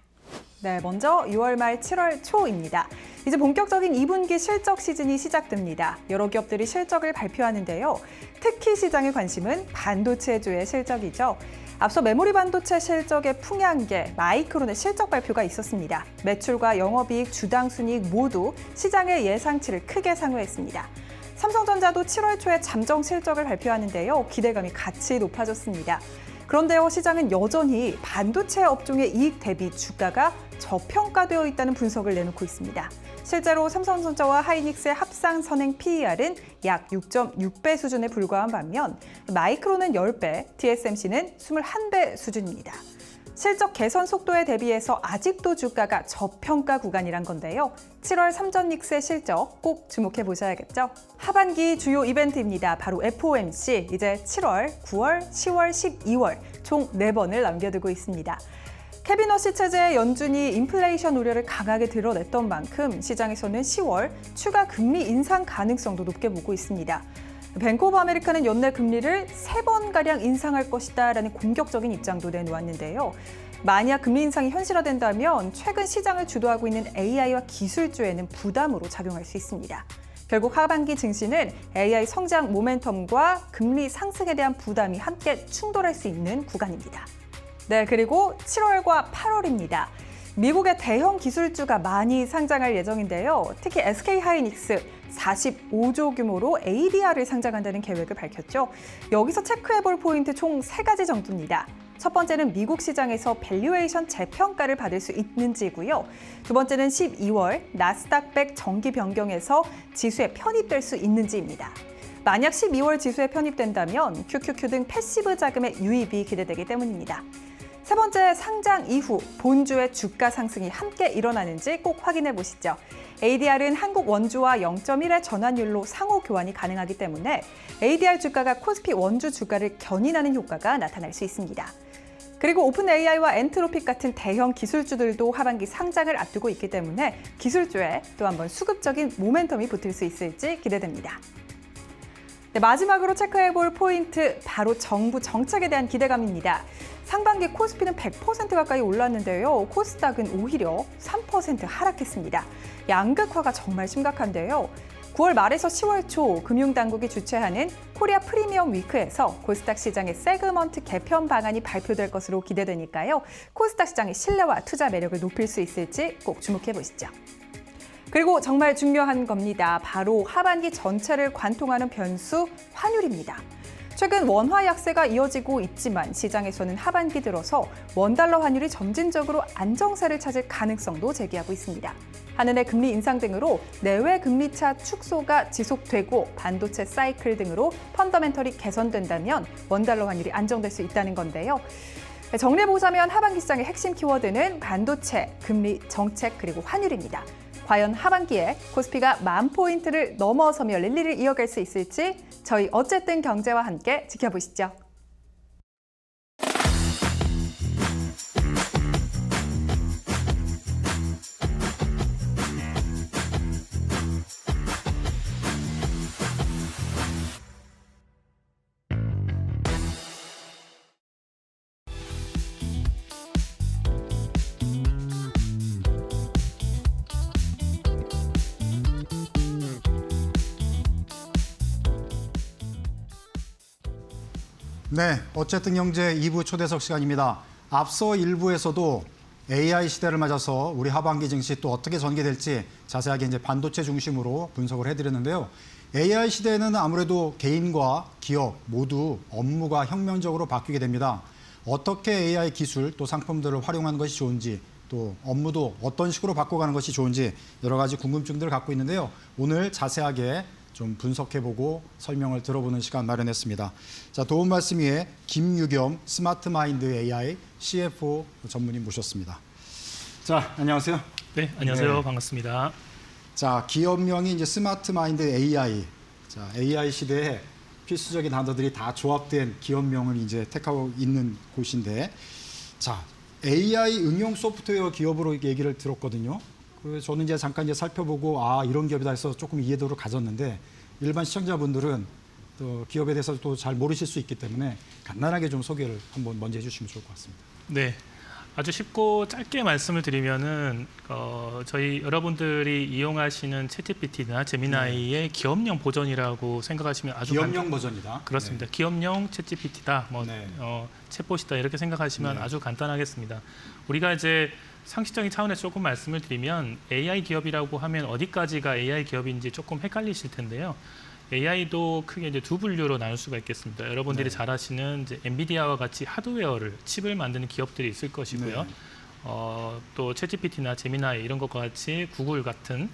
Speaker 4: 네, 먼저 6월 말 7월 초입니다. 이제 본격적인 2분기 실적 시즌이 시작됩니다. 여러 기업들이 실적을 발표하는데요. 특히 시장의 관심은 반도체주의 실적이죠. 앞서 메모리 반도체 실적의 풍향계, 마이크론의 실적 발표가 있었습니다. 매출과 영업이익, 주당 순이익 모두 시장의 예상치를 크게 상회했습니다. 삼성전자도 7월 초에 잠정 실적을 발표하는데요. 기대감이 같이 높아졌습니다. 그런데요, 시장은 여전히 반도체 업종의 이익 대비 주가가 저평가되어 있다는 분석을 내놓고 있습니다. 실제로 삼성전자와 하이닉스의 합상 선행 PER은 약 6.6배 수준에 불과한 반면 마이크론은 10배, TSMC는 21배 수준입니다. 실적 개선 속도에 대비해서 아직도 주가가 저평가 구간이란 건데요. 7월 삼전닉스의 실적 꼭 주목해 보셔야겠죠. 하반기 주요 이벤트입니다. 바로 FOMC, 이제 7월, 9월, 10월, 12월 총 4번을 남겨두고 있습니다. 케빈 워시 체제의 연준이 인플레이션 우려를 강하게 드러냈던 만큼 시장에서는 10월 추가 금리 인상 가능성도 높게 보고 있습니다. 뱅크 오브 아메리카는 연내 금리를 3번가량 인상할 것이다 라는 공격적인 입장도 내놓았는데요. 만약 금리 인상이 현실화된다면 최근 시장을 주도하고 있는 AI와 기술주에는 부담으로 작용할 수 있습니다. 결국 하반기 증시는 AI 성장 모멘텀과 금리 상승에 대한 부담이 함께 충돌할 수 있는 구간입니다. 네, 그리고 7월과 8월입니다. 미국의 대형 기술주가 많이 상장할 예정인데요. 특히 SK하이닉스 45조 규모로 ADR을 상장한다는 계획을 밝혔죠. 여기서 체크해볼 포인트 총 3가지 정도입니다. 첫 번째는 미국 시장에서 밸류에이션 재평가를 받을 수 있는지고요. 두 번째는 12월 나스닥 100 정기 변경에서 지수에 편입될 수 있는지입니다. 만약 12월 지수에 편입된다면 QQQ 등 패시브 자금의 유입이 기대되기 때문입니다. 세 번째, 상장 이후 본주의 주가 상승이 함께 일어나는지 꼭 확인해 보시죠. ADR은 한국 원주와 0.1의 전환율로 상호 교환이 가능하기 때문에 ADR 주가가 코스피 원주 주가를 견인하는 효과가 나타날 수 있습니다. 그리고 오픈 AI와 엔트로픽 같은 대형 기술주들도 하반기 상장을 앞두고 있기 때문에 기술주에 또 한번 수급적인 모멘텀이 붙을 수 있을지 기대됩니다. 네, 마지막으로 체크해볼 포인트, 바로 정부 정책에 대한 기대감입니다. 상반기 코스피는 100% 가까이 올랐는데요. 코스닥은 오히려 3% 하락했습니다. 양극화가 정말 심각한데요. 9월 말에서 10월 초 금융당국이 주최하는 코리아 프리미엄 위크에서 코스닥 시장의 세그먼트 개편 방안이 발표될 것으로 기대되니까요. 코스닥 시장의 신뢰와 투자 매력을 높일 수 있을지 꼭 주목해 보시죠. 그리고 정말 중요한 겁니다. 바로 하반기 전체를 관통하는 변수, 환율입니다. 최근 원화 약세가 이어지고 있지만 시장에서는 하반기 들어서 원달러 환율이 점진적으로 안정세를 찾을 가능성도 제기하고 있습니다. 한은의 금리 인상 등으로 내외 금리차 축소가 지속되고 반도체 사이클 등으로 펀더멘털이 개선된다면 원달러 환율이 안정될 수 있다는 건데요. 정리해보자면 하반기 시장의 핵심 키워드는 반도체, 금리, 정책, 그리고 환율입니다. 과연 하반기에 코스피가 10,000포인트를 넘어서며 랠리를 이어갈 수 있을지 저희 어쨌든 경제와 함께 지켜보시죠.
Speaker 1: 네, 어쨌든 경제 2부 초대석 시간입니다. 앞서 1부에서도 AI 시대를 맞아서 우리 하반기 증시 또 어떻게 전개될지 자세하게 이제 반도체 중심으로 분석을 해드렸는데요. AI 시대에는 아무래도 개인과 기업 모두 업무가 혁명적으로 바뀌게 됩니다. 어떻게 AI 기술 또 상품들을 활용하는 것이 좋은지 또 업무도 어떤 식으로 바꿔가는 것이 좋은지 여러 가지 궁금증들을 갖고 있는데요. 오늘 자세하게 좀 분석해보고 설명을 들어보는 시간 마련했습니다. 자, 도움 말씀 위에 김유겸 스마트마인드 AI CFO 전문인 모셨습니다. 자, 안녕하세요.
Speaker 5: 네, 안녕하세요.
Speaker 1: 네.
Speaker 5: 반갑습니다.
Speaker 1: 자, 기업명이 이제 스마트마인드 AI. 자, AI 시대에 필수적인 단어들이 다 조합된 기업명을 이제 택하고 있는 곳인데, 자, AI 응용 소프트웨어 기업으로 얘기를 들었거든요. 그래서 저는 이제 잠깐 이제 살펴보고 이런 기업이다 해서 조금 이해도를 가졌는데 일반 시청자분들은 또 기업에 대해서 또 잘 모르실 수 있기 때문에 간단하게 좀 소개를 한번 먼저 해주시면 좋을 것 같습니다.
Speaker 5: 네, 아주 쉽고 짧게 말씀을 드리면은 저희 여러분들이 이용하시는 챗GPT나 제미나이의 기업용 버전이라고 생각하시면 아주
Speaker 1: 기업용 버전이다.
Speaker 5: 그렇습니다.
Speaker 1: 네.
Speaker 5: 기업용 챗GPT다,
Speaker 1: 네.
Speaker 5: 챗봇이다 이렇게 생각하시면
Speaker 1: 네.
Speaker 5: 아주 간단하겠습니다. 우리가 이제 상식적인 차원에서 조금 말씀을 드리면 AI 기업이라고 하면 어디까지가 AI 기업인지 조금 헷갈리실 텐데요. AI도 크게 이제 두 분류로 나눌 수가 있겠습니다. 여러분들이
Speaker 1: 네.
Speaker 5: 잘 아시는 이제 엔비디아와 같이 하드웨어를 칩을 만드는 기업들이 있을 것이고요.
Speaker 1: 네.
Speaker 5: 또 챗GPT나 제미나이 이런 것과 같이 구글 같은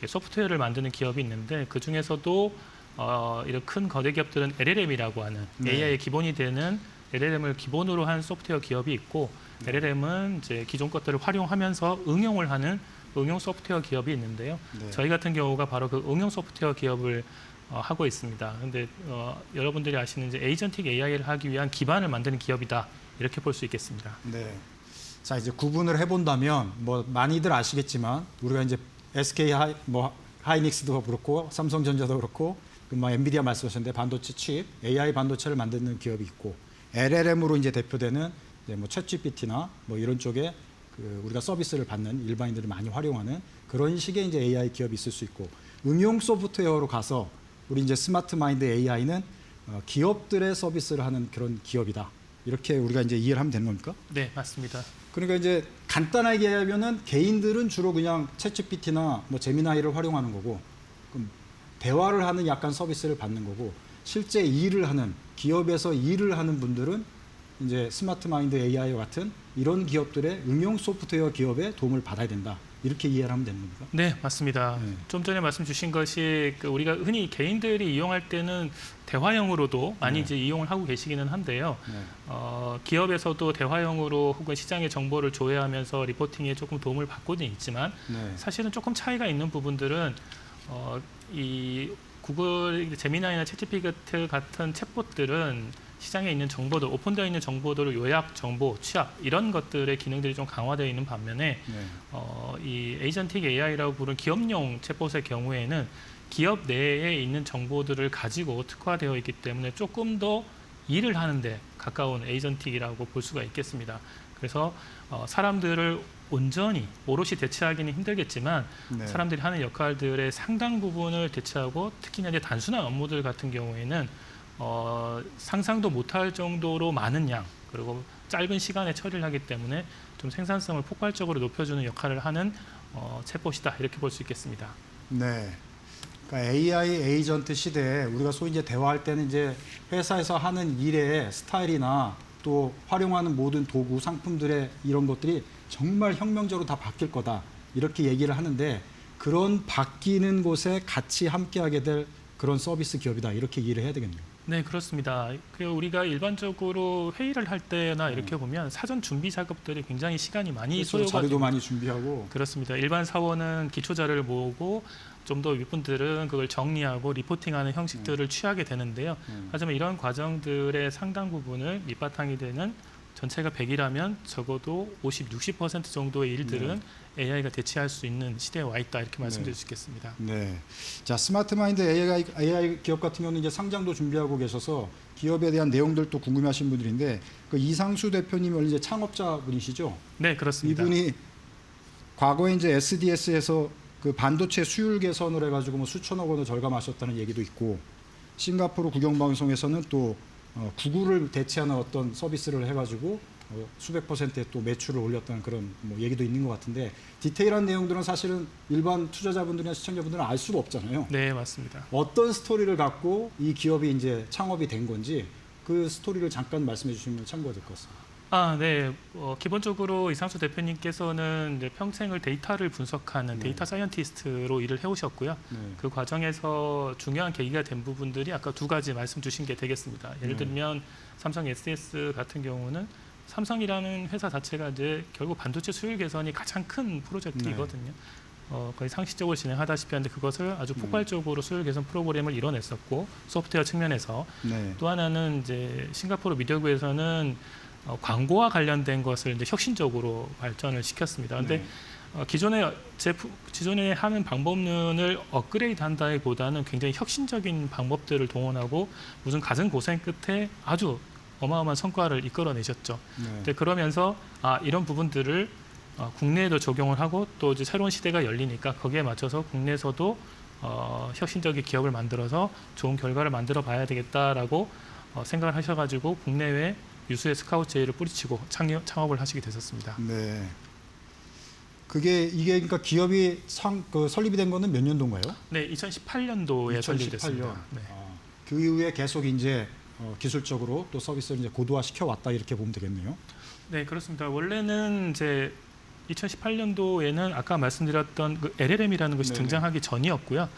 Speaker 5: 소프트웨어를 만드는 기업이 있는데 그 중에서도 이런 큰 거대 기업들은 LLM이라고 하는
Speaker 1: 네.
Speaker 5: AI의 기본이 되는 LLM을 기본으로 한 소프트웨어 기업이 있고 LLM은 이제 기존 것들을 활용하면서 응용을 하는 응용 소프트웨어 기업이 있는데요.
Speaker 1: 네.
Speaker 5: 저희 같은 경우가 바로 그 응용 소프트웨어 기업을 하고 있습니다. 그런데 여러분들이 아시는 이제 에이전틱 AI를 하기 위한 기반을 만드는 기업이다 이렇게 볼 수 있겠습니다.
Speaker 1: 네. 자, 이제 구분을 해본다면 뭐 많이들 아시겠지만 우리가 이제 SK 하이닉스도 그렇고 삼성전자도 그렇고 엔비디아 말씀하셨는데 반도체 칩, AI 반도체를 만드는 기업이 있고 LLM으로 이제 대표되는 이제 뭐 챗GPT나 뭐 이런 쪽에 우리가 서비스를 받는 일반인들이 많이 활용하는 그런 식의 이제 AI 기업이 있을 수 있고 응용 소프트웨어로 가서 우리 이제 스마트마인드 AI는 기업들의 서비스를 하는 그런 기업이다. 이렇게 우리가 이제 이해를 하면 되는 겁니까?
Speaker 5: 네, 맞습니다.
Speaker 1: 그러니까 이제 간단하게 얘기하면은 개인들은 주로 그냥 챗GPT나 뭐 제미나이를 활용하는 거고 그럼 대화를 하는 약간 서비스를 받는 거고 실제 일을 하는 기업에서 일을 하는 분들은 이제 스마트마인드 AI와 같은 이런 기업들의 응용 소프트웨어 기업의 도움을 받아야 된다. 이렇게 이해를 하면 되는 겁니까?
Speaker 5: 네, 맞습니다.
Speaker 1: 네.
Speaker 5: 좀 전에 말씀 주신 것이 우리가 흔히 개인들이 이용할 때는 대화형으로도 많이
Speaker 1: 네.
Speaker 5: 이제 이용을 하고 계시기는 한데요.
Speaker 1: 네.
Speaker 5: 기업에서도 대화형으로 혹은 시장의 정보를 조회하면서 리포팅에 조금 도움을 받고는 있지만
Speaker 1: 네.
Speaker 5: 사실은 조금 차이가 있는 부분들은 이 구글 제미나이나 챗GPT 같은 챗봇들은 시장에 있는 정보들, 오픈되어 있는 정보들을 요약, 정보, 취합 이런 것들의 기능들이 좀 강화되어 있는 반면에
Speaker 1: 네.
Speaker 5: 이 에이전틱 AI라고 부르는 기업용 챗봇의 경우에는 기업 내에 있는 정보들을 가지고 특화되어 있기 때문에 조금 더 일을 하는데 가까운 에이전틱이라고 볼 수가 있겠습니다. 그래서 사람들을 온전히 오롯이 대체하기는 힘들겠지만
Speaker 1: 네.
Speaker 5: 사람들이 하는 역할들의 상당 부분을 대체하고 특히나 이제 단순한 업무들 같은 경우에는 상상도 못할 정도로 많은 양 그리고 짧은 시간에 처리를 하기 때문에 좀 생산성을 폭발적으로 높여주는 역할을 하는 챗봇이다 이렇게 볼 수 있겠습니다.
Speaker 1: 네. 그러니까 AI 에이전트 시대에 우리가 소위 이제 대화할 때는 이제 회사에서 하는 일의 스타일이나 또 활용하는 모든 도구, 상품들의 이런 것들이 정말 혁명적으로 다 바뀔 거다 이렇게 얘기를 하는데 그런 바뀌는 곳에 같이 함께하게 될 그런 서비스 기업이다 이렇게 이해를 해야 되겠네요.
Speaker 5: 네, 그렇습니다. 우리가 일반적으로 회의를 할 때나 이렇게 보면 사전 준비 작업들이 굉장히 시간이 많이
Speaker 1: 그렇죠.
Speaker 5: 소요가
Speaker 1: 자료도 많이 준비하고.
Speaker 5: 그렇습니다. 일반 사원은 기초 자료를 모으고 좀 더 윗분들은 그걸 정리하고 리포팅하는 형식들을 취하게 되는데요. 하지만 이런 과정들의 상당 부분을 밑바탕이 되는 전체가 100이라면 적어도 50, 60% 정도의 일들은 AI가 대체할 수 있는 시대에 와 있다 이렇게 말씀드릴 수 있겠습니다.
Speaker 1: 네. 자, 스마트마인드 AI 기업 같은 경우는 이제 상장도 준비하고 계셔서 기업에 대한 내용들도 궁금해하신 분들인데 그 이상수 대표님이 원래 이제 창업자분이시죠?
Speaker 5: 네, 그렇습니다.
Speaker 1: 이분이 과거에 이제 SDS에서 그 반도체 수율 개선을 해가지고 뭐 수천억 원을 절감하셨다는 얘기도 있고 싱가포르 국영방송에서는 또 구글을 대체하는 어떤 서비스를 해가지고 수백 %의 또 매출을 올렸다는 그런 뭐 얘기도 있는 것 같은데 디테일한 내용들은 사실은 일반 투자자분들이나 시청자분들은 알 수가 없잖아요.
Speaker 5: 네, 맞습니다.
Speaker 1: 어떤 스토리를 갖고 이 기업이 이제 창업이 된 건지 그 스토리를 잠깐 말씀해 주시면 참고가 될 것 같습니다.
Speaker 5: 네. 기본적으로 이상수 대표님께서는 이제 평생을 데이터를 분석하는 데이터 사이언티스트로 일을 해오셨고요. 그 과정에서 중요한 계기가 된 부분들이 아까 두 가지 말씀 주신 게 되겠습니다. 예를 들면 삼성 SDS 같은 경우는 삼성이라는 회사 자체가 이제 결국 반도체 수율 개선이 가장 큰 프로젝트이거든요. 거의 상시적으로 진행하다시피 하는데 그것을 아주 폭발적으로 수율 개선 프로그램을 이뤄냈었고 소프트웨어 측면에서 또 하나는 이제 싱가포르 미디어부에서는 광고와 관련된 것을 이제 혁신적으로 발전을 시켰습니다. 그런데 기존에 하는 방법론을 업그레이드한다기보다는 굉장히 혁신적인 방법들을 동원하고 무슨 갖은 고생 끝에 아주 어마어마한 성과를 이끌어내셨죠. 근데 그러면서 이런 부분들을 국내에도 적용을 하고 또 이제 새로운 시대가 열리니까 거기에 맞춰서 국내에서도 혁신적인 기업을 만들어서 좋은 결과를 만들어 봐야 되겠다라고 생각을 하셔가지고 국내외 유수의 스카우트 제의를 뿌리치고 창업을 하시게 되셨습니다.
Speaker 1: 네. 이게 그러니까 기업이 설립이 된 거는 몇 년도인가요?
Speaker 5: 네, 2018년도에 설립됐습니다. 네.
Speaker 1: 그 이후에 계속 이제 기술적으로 또 서비스를 이제 고도화 시켜 왔다 이렇게 보면 되겠네요.
Speaker 5: 네, 그렇습니다. 원래는 이제 2018년도에는 아까 말씀드렸던 그 LLM이라는 것이 등장하기 전이었고요.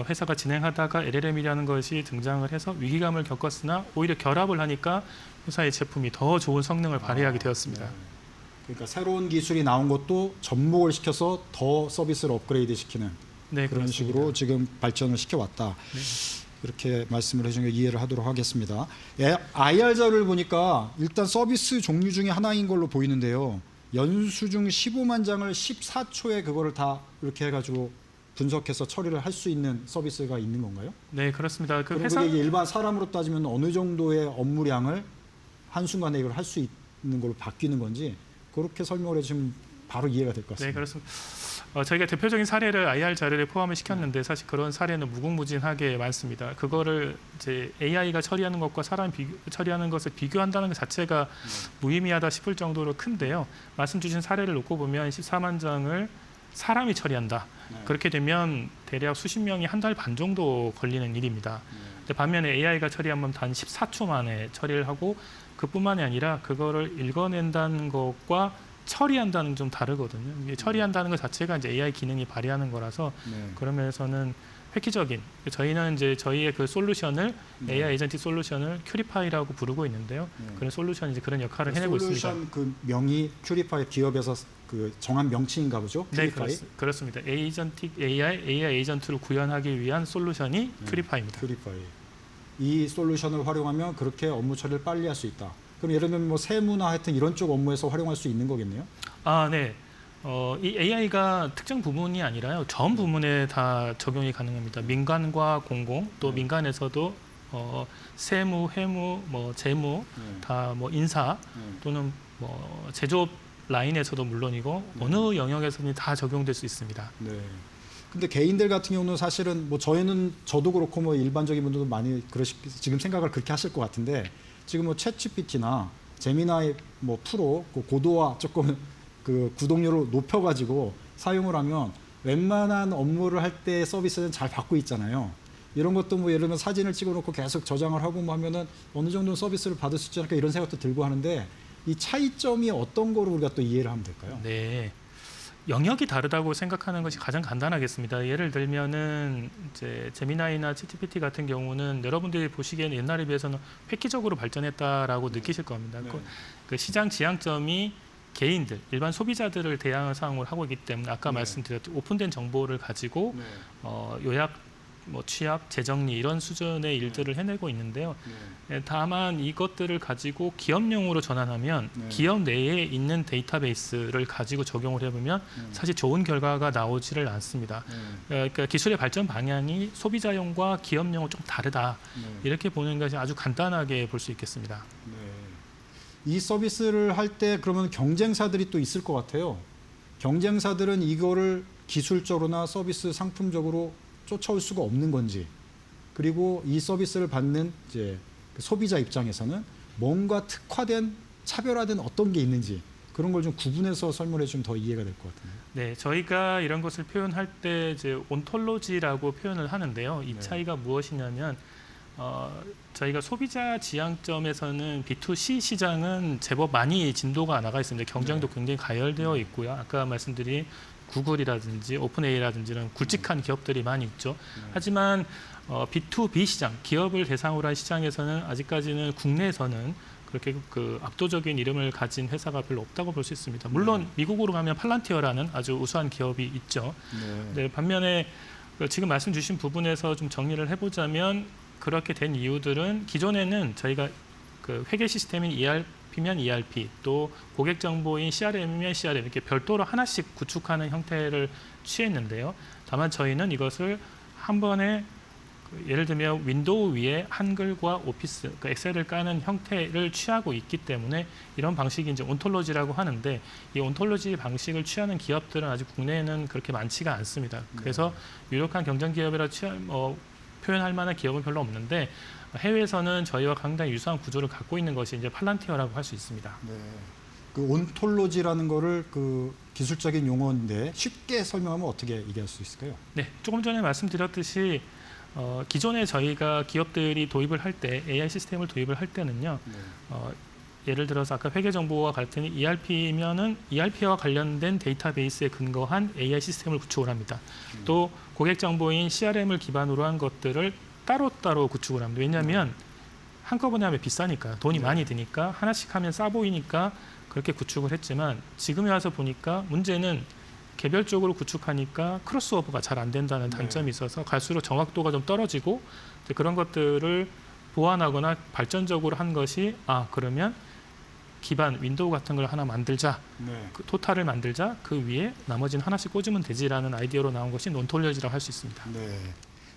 Speaker 5: 회사가 진행하다가 LLM이라는 것이 등장을 해서 위기감을 겪었으나 오히려 결합을 하니까 회사의 제품이 더 좋은 성능을 발휘하게 되었습니다.
Speaker 1: 그러니까 새로운 기술이 나온 것도 접목을 시켜서 더 서비스를 업그레이드 시키는 그런
Speaker 5: 그렇습니다.
Speaker 1: 식으로 지금 발전을 시켜왔다. 이렇게 말씀을 해주신 거 이해를 하도록 하겠습니다. IR 자료를 보니까 일단 서비스 종류 중에 하나인 걸로 보이는데요. 연수중 15만 장을 14초에 그거를 다 이렇게 해가지고 분석해서 처리를 할 수 있는 서비스가 있는 건가요?
Speaker 5: 네, 그렇습니다. 그
Speaker 1: 그리고
Speaker 5: 회사
Speaker 1: 이게 일반 사람으로 따지면 어느 정도의 업무량을 한순간에 이걸 할 수 있는 걸로 바뀌는 건지 그렇게 설명을 해주시면 바로 이해가 될 것 같습니다.
Speaker 5: 네, 그렇습니다. 저희가 대표적인 사례를 IR 자료에 포함을 시켰는데 사실 그런 사례는 무궁무진하게 많습니다. 그거를 이제 AI가 처리하는 것과 사람이 처리하는 것을 비교한다는 것 자체가 무의미하다 싶을 정도로 큰데요. 말씀 주신 사례를 놓고 보면 14만 장을 사람이 처리한다. 그렇게 되면 대략 수십 명이 한 달 반 정도 걸리는 일입니다. 근데 반면에 AI가 처리하면 단 14초 만에 처리를 하고 그뿐만이 아니라 그거를 읽어낸다는 것과 처리한다는 좀 다르거든요. 이게 처리한다는 것 자체가 이제 AI 기능이 발휘하는 거라서 그런 면에서는 획기적인 저희는 이제 저희의 그 솔루션을 AI 에이전틱 솔루션을 큐리파이라고 부르고 있는데요. 그런 솔루션이 이제 그런 역할을 해내고 있습니다.
Speaker 1: 솔루션 그 명이 큐리파이 기업에서 그 정한 명칭인가 보죠?
Speaker 5: 네,
Speaker 1: 큐리파이?
Speaker 5: 그렇습니다. 에이전틱 AI 에이전트를 구현하기 위한 솔루션이 큐리파이입니다.
Speaker 1: 큐리파이. 이 솔루션을 활용하면 그렇게 업무 처리를 빨리 할 수 있다. 그럼 예를 들면 뭐 세무나 하여튼 이런 쪽 업무에서 활용할 수 있는 거겠네요.
Speaker 5: 아, 네. 이 AI가 특정 부문이 아니라요. 전 부문에 다 적용이 가능합니다. 민간과 공공, 또 민간에서도 세무, 회무, 뭐 재무, 다 뭐 인사 또는 뭐 제조업 라인에서도 물론이고 어느 영역에서는 다 적용될 수 있습니다.
Speaker 1: 네. 근데 개인들 같은 경우는 사실은 뭐 저도 그렇고 뭐 일반적인 분들도 많이 지금 생각을 그렇게 하실 것 같은데 지금 뭐 챗GPT나 제미나이 뭐 프로 그 고도화 조금 그 구독료를 높여가지고 사용을 하면 웬만한 업무를 할 때 서비스는 잘 받고 있잖아요. 이런 것도 뭐 예를 들면 사진을 찍어놓고 계속 저장을 하고 뭐 하면은 어느 정도는 서비스를 받을 수 있지 않을까 이런 생각도 들고 하는데 이 차이점이 어떤 거로 우리가 또 이해를 하면 될까요?
Speaker 5: 네. 영역이 다르다고 생각하는 것이 가장 간단하겠습니다. 예를 들면은 이제 제미나이나 챗GPT 같은 경우는 여러분들이 보시기에는 옛날에 비해서는 획기적으로 발전했다라고 느끼실 겁니다.
Speaker 1: 네.
Speaker 5: 그 시장 지향점이 개인들, 일반 소비자들을 대항을 사용을 하고 있기 때문에 아까
Speaker 1: 네.
Speaker 5: 말씀드렸듯이 오픈된 정보를 가지고 요약, 뭐 취합, 재정리 이런 수준의 일들을 해내고 있는데요. 다만 이것들을 가지고 기업용으로 전환하면 기업 내에 있는 데이터베이스를 가지고 적용을 해보면 사실 좋은 결과가 나오지를 않습니다. 그러니까 기술의 발전 방향이 소비자용과 기업용은 좀 다르다. 이렇게 보는 것이 아주 간단하게 볼 수 있겠습니다.
Speaker 1: 이 서비스를 할 때 그러면 경쟁사들이 또 있을 것 같아요. 경쟁사들은 이거를 기술적으로나 서비스 상품적으로 쫓아올 수가 없는 건지, 그리고 이 서비스를 받는 이제 소비자 입장에서는 뭔가 특화된 차별화된 어떤 게 있는지 그런 걸 좀 구분해서 설명해 주면 더 이해가 될 것 같은데요.
Speaker 5: 네, 저희가 이런 것을 표현할 때 이제 온톨로지라고 표현을 하는데요. 이 차이가 무엇이냐면 저희가 소비자 지향점에서는 B2C 시장은 제법 많이 진도가 나가 있습니다. 경쟁도 굉장히 가열되어 있고요. 아까 말씀드린 구글이라든지 오픈AI라든지 이런 굵직한 기업들이 많이 있죠. 하지만 B2B 시장, 기업을 대상으로 한 시장에서는 아직까지는 국내에서는 그렇게 그 압도적인 이름을 가진 회사가 별로 없다고 볼 수 있습니다. 물론 미국으로 가면 팔란티어라는 아주 우수한 기업이 있죠. 네, 반면에 지금 말씀 주신 부분에서 좀 정리를 해보자면 그렇게 된 이유들은 기존에는 저희가 그 회계 시스템인 ERP면 ERP, 또 고객 정보인 CRM이면 CRM 이렇게 별도로 하나씩 구축하는 형태를 취했는데요. 다만 저희는 이것을 한 번에 예를 들면 윈도우 위에 한글과 오피스, 그러니까 엑셀을 까는 형태를 취하고 있기 때문에 이런 방식이 이제 온톨로지라고 하는데 이 온톨로지 방식을 취하는 기업들은 아직 국내에는 그렇게 많지가 않습니다. 그래서 유력한 경쟁 기업이라 표현할 만한 기업은 별로 없는데 해외에서는 저희와 상당히 유사한 구조를 갖고 있는 것이 이제 팔란티어라고 할 수 있습니다.
Speaker 1: 네. 그 온톨로지라는 거를 그 기술적인 용어인데 쉽게 설명하면 어떻게 이해할 수 있을까요?
Speaker 5: 네, 조금 전에 말씀드렸듯이 기존에 저희가 기업들이 도입을 할 때 AI 시스템을 도입을 할 때는요. 예를 들어서 아까 회계 정보와 같은 ERP면은 ERP와 관련된 데이터베이스에 근거한 AI 시스템을 구축을 합니다. 또 고객 정보인 CRM을 기반으로 한 것들을 따로따로 구축을 합니다. 왜냐하면 한꺼번에 하면 비싸니까 돈이 많이 드니까 하나씩 하면 싸 보이니까 그렇게 구축을 했지만 지금에 와서 보니까 문제는 개별적으로 구축하니까 크로스오버가 잘 안 된다는 단점이 있어서 갈수록 정확도가 좀 떨어지고 그런 것들을 보완하거나 발전적으로 한 것이 그러면 기반 윈도우 같은 걸 하나 만들자, 그 토탈을 만들자, 그 위에 나머지는 하나씩 꽂으면 되지라는 아이디어로 나온 것이 논톨로지라고 할 수 있습니다.
Speaker 1: 네.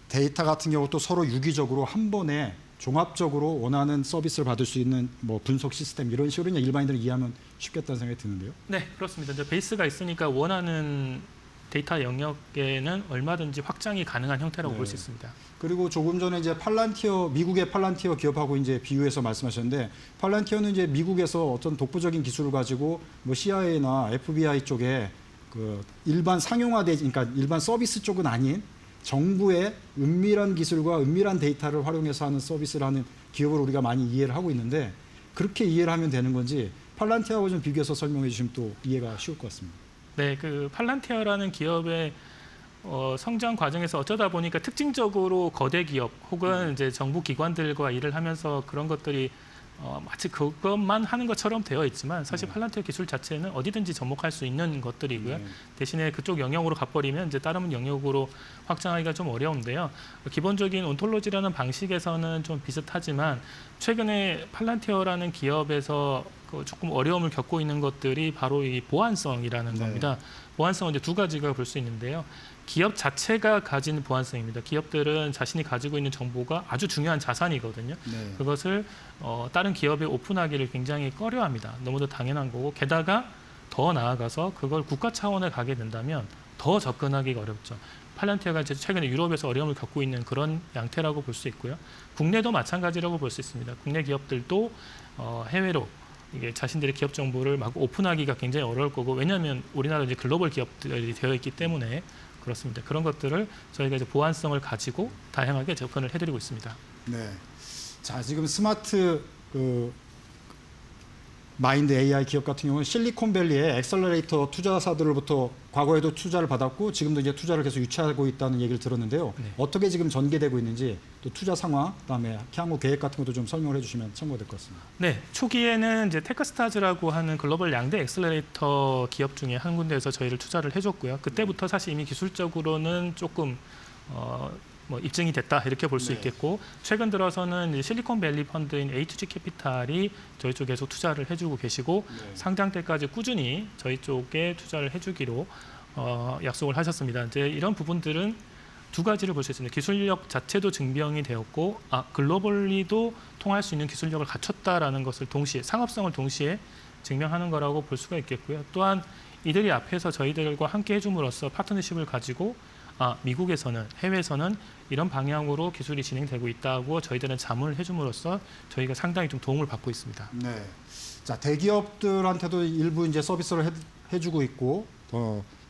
Speaker 1: 데이터 같은 경우도 서로 유기적으로 한 번에 종합적으로 원하는 서비스를 받을 수 있는 뭐 분석 시스템 이런 식으로 그냥 일반인들이 이해하면 쉽겠다는 생각이 드는데요.
Speaker 5: 네, 그렇습니다. 이제 베이스가 있으니까 원하는 데이터 영역에는 얼마든지 확장이 가능한 형태라고 볼 수 있습니다.
Speaker 1: 그리고 조금 전에 이제 미국의 팔란티어 기업하고 이제 비유해서 말씀하셨는데 팔란티어는 이제 미국에서 어떤 독보적인 기술을 가지고 뭐 CIA나 FBI 쪽에 그 일반 그러니까 일반 서비스 쪽은 아닌 정부의 은밀한 기술과 은밀한 데이터를 활용해서 하는 서비스를 하는 기업을 우리가 많이 이해를 하고 있는데 그렇게 이해를 하면 되는 건지 팔란티어하고 좀 비교해서 설명해 주시면 또 이해가 쉬울 것 같습니다.
Speaker 5: 네, 그 팔란티어라는 기업의 성장 과정에서 어쩌다 보니까 특징적으로 거대 기업 혹은 이제 정부 기관들과 일을 하면서 그런 것들이 마치 그것만 하는 것처럼 되어 있지만 사실 팔란티어 기술 자체는 어디든지 접목할 수 있는 것들이고요. 대신에 그쪽 영역으로 가버리면 이제 다른 영역으로 확장하기가 좀 어려운데요. 기본적인 온톨로지라는 방식에서는 좀 비슷하지만 최근에 팔란티어라는 기업에서 조금 어려움을 겪고 있는 것들이 바로 이 보안성이라는 겁니다. 보안성은 이제 두 가지가 볼 수 있는데요. 기업 자체가 가진 보안성입니다. 기업들은 자신이 가지고 있는 정보가 아주 중요한 자산이거든요. 그것을 다른 기업에 오픈하기를 굉장히 꺼려합니다. 너무도 당연한 거고 게다가 더 나아가서 그걸 국가 차원에 가게 된다면 더 접근하기가 어렵죠. 팔란티어가 최근에 유럽에서 어려움을 겪고 있는 그런 양태라고 볼 수 있고요. 국내도 마찬가지라고 볼 수 있습니다. 국내 기업들도 해외로 이게 자신들의 기업 정보를 막 오픈하기가 굉장히 어려울 거고 왜냐하면 우리나라 이제 글로벌 기업들이 되어 있기 때문에 그렇습니다. 그런 것들을 저희가 이제 보안성을 가지고 다양하게 접근을 해드리고 있습니다.
Speaker 1: 네. 자, 지금 스마트 마인드 AI 기업 같은 경우는 실리콘밸리의 엑셀러레이터 투자사들로부터 과거에도 투자를 받았고 지금도 이제 투자를 계속 유치하고 있다는 얘기를 들었는데요.
Speaker 5: 네.
Speaker 1: 어떻게 지금 전개되고 있는지 또 투자 상황, 그다음에 향후 계획 같은 것도 좀 설명을 해주시면 참고가 될 것 같습니다.
Speaker 5: 네, 초기에는 이제 테크스타즈라고 하는 글로벌 양대 엑셀러레이터 기업 중에 한 군데에서 저희를 투자를 해줬고요. 그때부터 사실 이미 기술적으로는 조금 뭐 입증이 됐다 이렇게 볼 수 있겠고 최근 들어서는 이제 실리콘밸리 펀드인 A2G 캐피탈이 저희 쪽에서 투자를 해주고 계시고 상장 때까지 꾸준히 저희 쪽에 투자를 해주기로 약속을 하셨습니다. 이제 이런 부분들은 두 가지를 볼 수 있습니다. 기술력 자체도 증명이 되었고 글로벌리도 통할 수 있는 기술력을 갖췄다라는 것을 동시에 상업성을 동시에 증명하는 거라고 볼 수가 있겠고요. 또한 이들이 앞에서 저희들과 함께 해줌으로써 파트너십을 가지고 미국에서는 해외에서는 이런 방향으로 기술이 진행되고 있다고 저희들은 자문을 해줌으로써 저희가 상당히 좀 도움을 받고 있습니다.
Speaker 1: 네. 자, 대기업들한테도 일부 이제 서비스를 해주고 있고,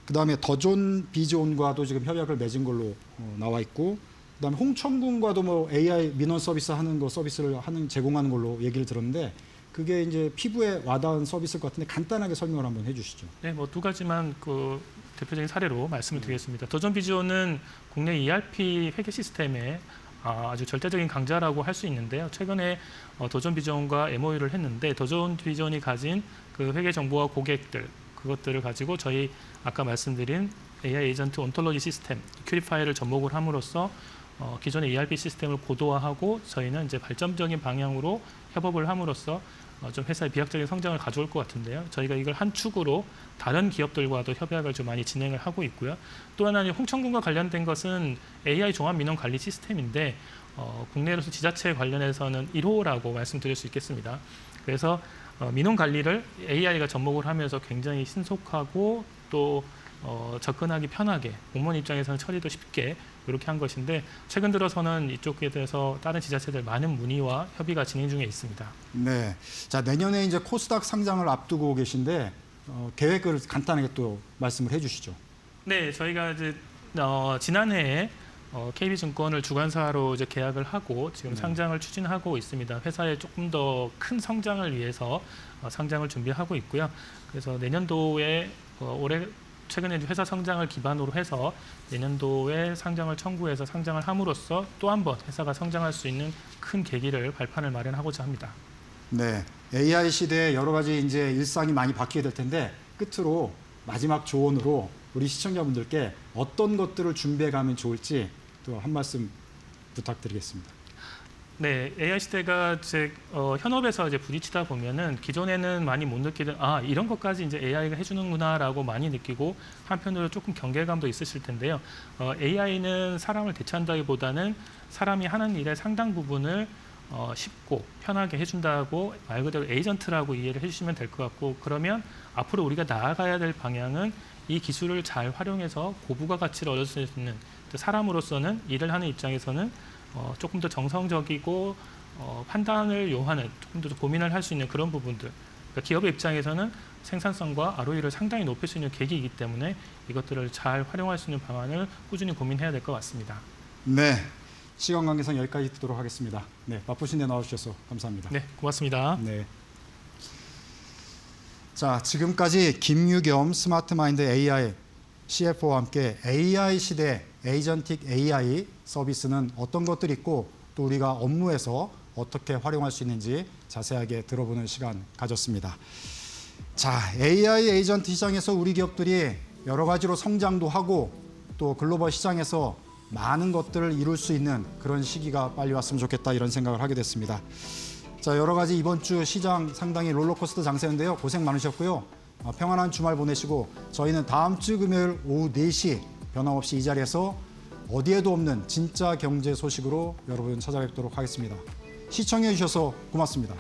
Speaker 1: 그다음에 더존 비존과도 지금 협약을 맺은 걸로 나와 있고, 그다음에 홍천군과도 뭐 AI 민원 서비스 하는 거 서비스를 제공하는 걸로 얘기를 들었는데. 그게 이제 피부에 와닿은 서비스일 것 같은데 간단하게 설명을 한번 해주시죠.
Speaker 5: 네, 뭐 두 가지만 그 대표적인 사례로 말씀을 드리겠습니다. 더존 비전은 국내 ERP 회계 시스템의 아주 절대적인 강자라고 할 수 있는데요. 최근에 더존 비전과 MOU를 했는데 더존 비전이 가진 그 회계 정보와 고객들 그것들을 가지고 저희 아까 말씀드린 AI 에이전트 온톨로지 시스템 큐리파이를 접목을 함으로써 기존의 ERP 시스템을 고도화하고 저희는 이제 발전적인 방향으로 협업을 함으로써 좀 회사의 비약적인 성장을 가져올 것 같은데요. 저희가 이걸 한 축으로 다른 기업들과도 협약을 좀 많이 진행을 하고 있고요. 또 하나는 홍천군과 관련된 것은 AI 종합 민원 관리 시스템인데 국내로서 지자체 관련해서는 1호라고 말씀드릴 수 있겠습니다. 그래서 민원 관리를 AI가 접목을 하면서 굉장히 신속하고 또 접근하기 편하게 공무원 입장에서는 처리도 쉽게 이렇게 한 것인데 최근 들어서는 이쪽에 대해서 다른 지자체들 많은 문의와 협의가 진행 중에 있습니다.
Speaker 1: 네. 자, 내년에 이제 코스닥 상장을 앞두고 계신데 계획을 간단하게 또 말씀을 해주시죠.
Speaker 5: 네, 저희가 이제 지난해에 KB증권을 주관사로 이제 계약을 하고 지금 상장을 추진하고 있습니다. 회사의 조금 더 큰 성장을 위해서 상장을 준비하고 있고요. 그래서 내년도에 올해 최근에 회사 성장을 기반으로 해서 내년도에 상장을 청구해서 상장을 함으로써 또 한 번 회사가 성장할 수 있는 큰 계기를 발판을 마련하고자 합니다.
Speaker 1: 네. AI 시대에 여러 가지 이제 일상이 많이 바뀌게 될 텐데 끝으로 마지막 조언으로 우리 시청자분들께 어떤 것들을 준비해 가면 좋을지 또 한 말씀 부탁드리겠습니다.
Speaker 5: 네, AI 시대가 이제 현업에서 이제 부딪히다 보면은 기존에는 많이 못 느끼던 이런 것까지 이제 AI가 해주는구나라고 많이 느끼고 한편으로 조금 경계감도 있으실 텐데요. AI는 사람을 대체한다기보다는 사람이 하는 일의 상당 부분을 쉽고 편하게 해준다고 말 그대로 에이전트라고 이해를 해주시면 될 것 같고 그러면 앞으로 우리가 나아가야 될 방향은 이 기술을 잘 활용해서 고부가 가치를 얻을 수 있는 사람으로서는 일을 하는 입장에서는 조금 더 정성적이고 판단을 요하는 조금 더 고민을 할 수 있는 그런 부분들 그러니까 기업의 입장에서는 생산성과 ROE를 상당히 높일 수 있는 계기이기 때문에 이것들을 잘 활용할 수 있는 방안을 꾸준히 고민해야 될 것 같습니다.
Speaker 1: 네. 시간 관계상 여기까지 듣도록 하겠습니다. 네, 바쁘신데 나와주셔서 감사합니다.
Speaker 5: 네, 고맙습니다.
Speaker 1: 네. 자, 지금까지 김유겸 스마트마인드 AI CFO와 함께 AI 시대 에이전틱 AI 서비스는 어떤 것들이 있고 또 우리가 업무에서 어떻게 활용할 수 있는지 자세하게 들어보는 시간 가졌습니다. 자, AI 에이전트 시장에서 우리 기업들이 여러 가지로 성장도 하고 또 글로벌 시장에서 많은 것들을 이룰 수 있는 그런 시기가 빨리 왔으면 좋겠다 이런 생각을 하게 됐습니다. 자, 여러 가지 이번 주 시장 상당히 롤러코스터 장세인데요. 고생 많으셨고요. 평안한 주말 보내시고 저희는 다음 주 금요일 오후 4시 변함없이 이 자리에서 어디에도 없는 진짜 경제 소식으로 여러분 찾아뵙도록 하겠습니다. 시청해 주셔서 고맙습니다.